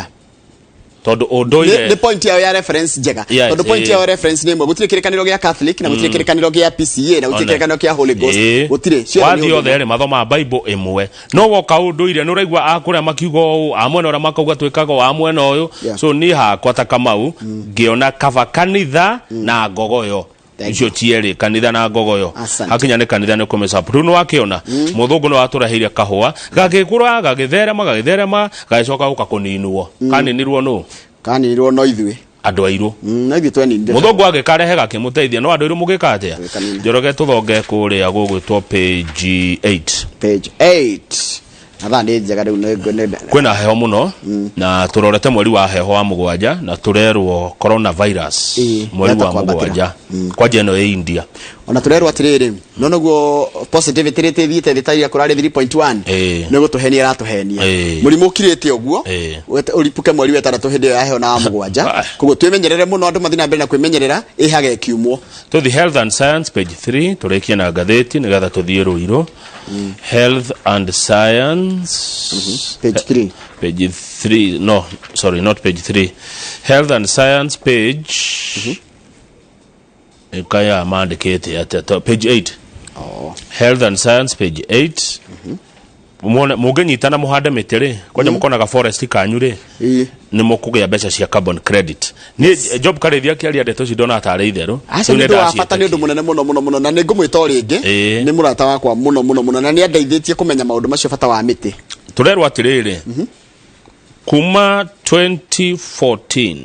tondu unduire the point ya reference jega tondu point ya reference ni mwe gutire kirikaniro gia Catholic na gutire kirikaniro gia PCA na gutire kirikaniro gia Holy Ghost gutire wathi othe ri mathoma Bible imwe no woka unduire no raigwa akuria makiugo amwe no ramakauga twikaga amwe no uyu so ni hakwa ta Kamau ngiona kava kanitha na ngogoyo icio cieri kanitha na ngogoyo hakinya ni kanitha ni kumesapu no akiona muthungu no aturahiria kahua gagikura gagitherema gacoka guka kuninwo kaninirwo no ithui andu airu na ithui tweninire muthungu agikarehe gakimuteithia no andu airu mugikatia njoroge tuthonge kuria gugwitwo page 8 athani njega riu kwina heho muno na turorete mweri wa heho wa mugwanja na turerwo coronavirus mweri wa mugwanja kwa jeno ya India ona turerwo atiriri no naguo positivity rate thiite thitaria kurari 3.1 nego tuhenia ratuhenia murimu kirite oguo uripuke mweri wetaratu hindi ya heho na mugwanja kugo twemenyerere muno andu mathina mbere na kwimenyerera ihage kiumwo to the health and science page 3 turekie na gatheti nigatha tuthie ruiro health and science page 3 no sorry not page 3 health and science page kaya mandikete at page 8 health and science page 8 mugenyitana muhande mitiri kwanja mukonaga forest kanyure ni mukugia mbeca cia carbon credit ni job karithia kiaria ndeto cidona atare itheru ni ndo afata ni undu munene muno na ni ngumwita ringi ni murata wakwa muno na ni andeithĩtie kumenya maundu macio fata wa miti turerwa atiriri kuma 2014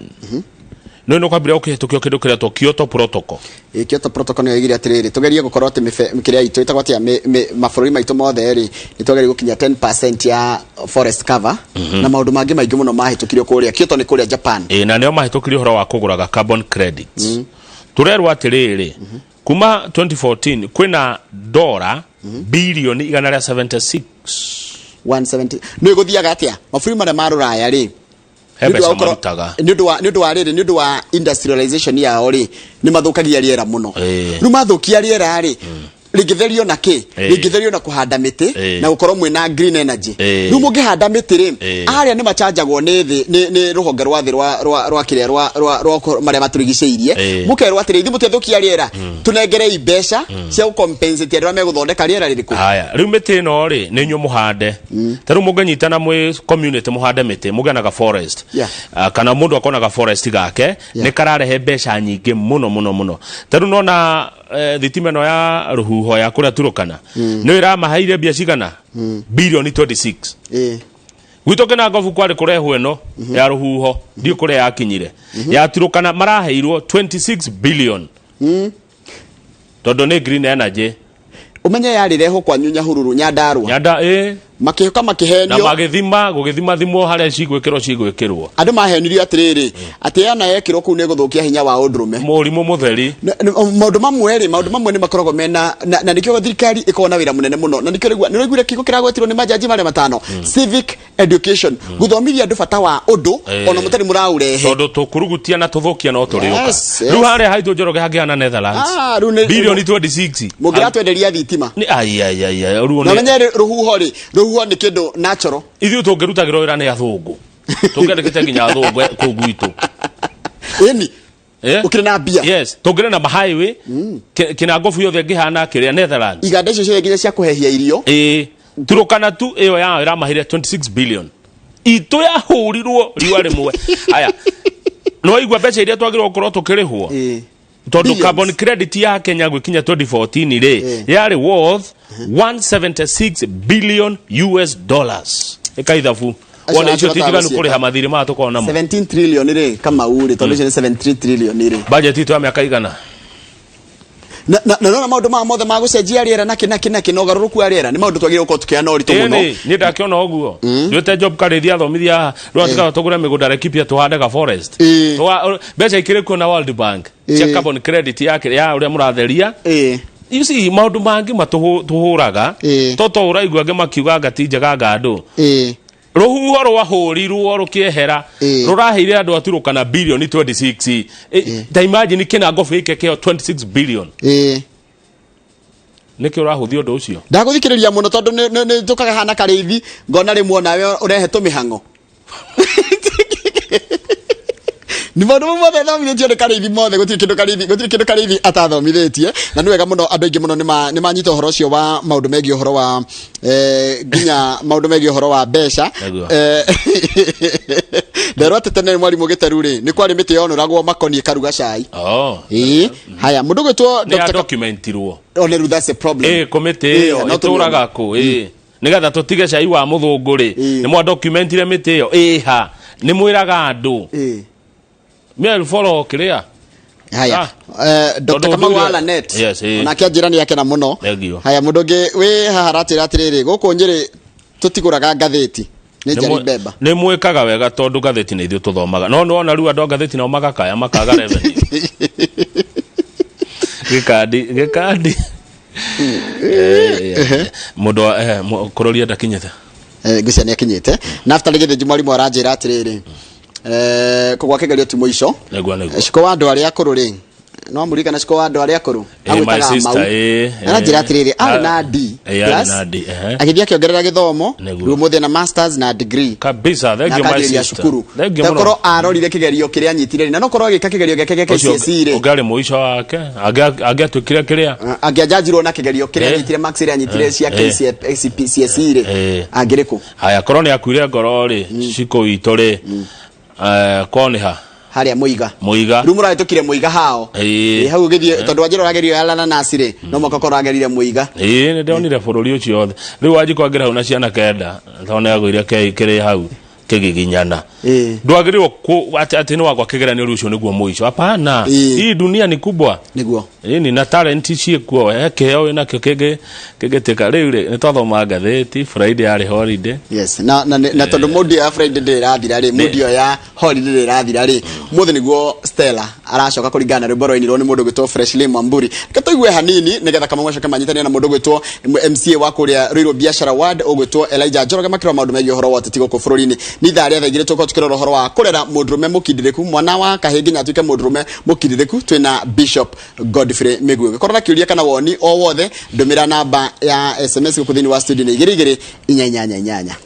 no kwambira ukihetukio kindu kiria to Kyoto Protocol Kyoto Protocol ni igire atiriri tugerie gukorwo ati mikiria itu itagwa ati mabũrũri maitu mothe ri nitugerie gukinya 10% ya forest cover na maundu mangi maingi muno mahitukirio kuria Kyoto ni kuria Japan na neo mahitukirio horo wa kuguraga carbon credits turerwa atiriri kuma 2014 kwina $176 170 no iguthiaga atia mabũrũri mara maruraya ri nĩũndũ wa industrialization yao ri ni mathukagia riera muno riu mathukia riera ri rigitherio na ki rigitherio na kuhanda miti na gukorwo mwina green energy riu mungihanda miti ri aria ni machanjagwo ni ruhonge rwa thi rwa kiria rwa maria maturigiceirie mukerwo atiri ithi mutithukia riera tunengerei mbeca cia compensate aria meguthondeka riera ririku haya riu miti no ri ni nyu muhande taru munganyitana mwe community muhande miti muganaga forest kana mundu akonaga forest gake ni kararehe mbeca nyingi muno taru nona thitimeno ya ruhuho ya kuria turukana no iramahaire mbia cigana bilioni 26 gwitoke na ngofu kwari kurehwo eno ya ruhuho ndi kuria yakinyire ya turukana maraheirwo 26 billion tondu ni green energy umenye yarireho kwa nyunya hururu Nyandarua makĩhoka makĩhenio na magĩthima gũgĩthima thimo harĩa cigwĩkĩrwo andũ mahenirio atiriri atĩ yana yekĩrwo kũu nĩ gũthũkia hinya wa ũndũrũme mũrimũ mũtheri maũndũ mamwe nĩ makoragwo mena na nĩkĩo thirikari ĩkoragwo na wĩra mũnene mũno na nĩkĩo nĩraiguire kiugo kĩragwetirwo nĩ majaji marĩa matano civic education gũthomithia andũ bata wa ũndũ ona mũtarĩ mũraũrehe tondũ tũkurugutia na tũthũkia no tũrĩũka rĩu harĩa haitũ Njoroge hangĩhana Netherlands bilioni 26 mũngĩratwenderia thitima nĩ ai ruo na menye rũhuho nĩ kĩndũ natural ithuĩ tũngĩrutagĩrwo wĩra nĩ athũngũ tũngĩandĩkĩte nginya athũngũ kũu gwitũ ĩni ukire na bia yes tũngĩre na highway kĩnangobu yothe ngĩhana kĩrĩa Netherlands iganda icio ciothe nginya cia kũhehia irio turukana tu ĩyo yao ĩramahire 26 billion itũ yahũrirwo riũa rĩmwe aya no igwa mbeca iria twagĩrĩirwo gũkorwo tũkĩrĩhwo tondũ carbon credit ya Kenya gũkinya 2014 rĩ yarĩ worth 176 billion US dollars ikaithabu wona icio titiganu kũrĩha mathirĩ ma tũkorwo namo 17 trillion rĩ kama uri tondũ icio nĩ 73 trillion rĩ budget itu ya mĩaka igana na maũndũ ma mothe ma gũcenjia rĩera na kĩna ũgarũrũku wa rĩera nĩ maũndũ twagĩrĩirwo gũkorwo tũkĩana ũritũ mũno niĩ ndakĩona ũguo nduĩte job karĩthia athomithia rwatĩka tũgũre mĩgũnda Laikipia tũhandaga forest mbeca ikĩrĩ kuo na World Bank cia carbon credit ya ũrĩa mũratheria you see maũndũ mangĩ matũhũraga toto ũraigua angĩ makiuga ngati njega ngandũ rũhuho rwahũrirwo rũkĩehera rũraheire andũ aturũkana bilioni 26 ta imagine kĩna ngobu gĩke kĩo 26 billion nĩkĩ ũrahũthia ũndũ ũcio ndagũthikĩrĩria mũno tondũ nĩ tũkaga hana karĩithi ngona rĩmwe nawe ũrehetwo mĩhango ni maũndũ mothe thomithĩtio nĩ karĩithi mothe gũtirĩ kĩndũ karĩithi atathomithĩtie na nĩ wega mũno andũ aingĩ mũno nĩ manyita ũhoro ũcio wa maũndũ megiĩ ũhoro wa nginya maũndũ megiĩ ũhoro wa mbeca nderwo atĩ tene mwarimũ Gĩteru rĩ nĩ kwarĩ mĩtĩ yonũragwo makoniĩ karuga cai haya mũndũ gwĩtwo Dr. documentirwo oneru that's a problem komĩtĩ ĩyo ĩtũraga kũ nĩgetha tũtige cai wa mũthũngũ rĩ nĩ mwa documentire mĩtĩ ĩyo ha nĩ mwĩraga andũ mimi follow clear haya Dr. Kamau wa Lanet na kĩanjĩra nĩ yake na mũno haya mũndũ ũngĩ wĩ haha ratĩra atĩrĩrĩ gũkũ Njĩrĩ tũtigũraga ngathĩti nĩ Njeri Bemba nĩ mwĩkaga wega tondũ ngathĩti nĩ ithuĩ tũthomaga no nĩwona rĩu andũ ngathĩti nao magakaya makaga revenue gĩkandi mũndũ kũroria ndakinyĩte ngũcia nĩ akinyĩte na after gĩthĩnji mwarimũ aranjĩra atĩrĩrĩ kugwa kigerio ti muico ciko wa andu aria akuru ri no murika na ciko wa andu aria akuru agwitaga mau na njira atiriri ari na D plus agithia kiongerera githomo riu muthe na masters na degree kabisa thank you my sister thank you muno arorire kigerio kiria anyitire na no korwo agika kigerio gĩake gĩa KCSE ri ugari muico wake agiatukire kiria agiajajirwo na kigerio kiria anyitire max ria anyitire cia KCSE ri agiriku haya korwo ni akuire ngoro ri ciko ito ri koniha haria muiga rumura itukire muiga hao hau githie tondu wajiro ragerio yalana nasire no makokoro agerire muiga ni ndonire bururi ucio othe riu waji kwangira hau na ciana kenda thone agwire kiri hau kigiginyana ndwagirirwo ati ni wakwa kigeranio rucio niguo muico hapana hii dunia ni kubwa niguo ni na talent ciekuo keo na kigetika riu ni twathoma ngatheti Friday ari holiday yes na tondu modi ya Friday ndirathira ri modi ya holiday ndirathira ri muthe niguo Stella aracoka kuringana ri boroini ro ni mundu gwitwo Freshly Mwamburi katoigwe hanini nigetha kama mwasha kama nyitania na mundu gwitwo MCA wa kuria Ruiru Biashara Ward ogwitwo Elijah Njoroge makiro maundu megiĩ ũhoro wa ũteti gũkũ bũrũri-inĩ ni tharia thaigire tũkorwo tukĩrora ũhoro wa kũrera mũndũrũme mũkindĩrĩku mwana wa kahĩĩ nginya atuĩke mũndũrũme mũkindĩrĩku twĩna Bishop Godfrey Mĩguĩ gĩkorwo na kĩũria kana woni o wothe ndũmĩra namba ya SMS gũkũ thĩinĩ wa studio nĩ 224 inyanya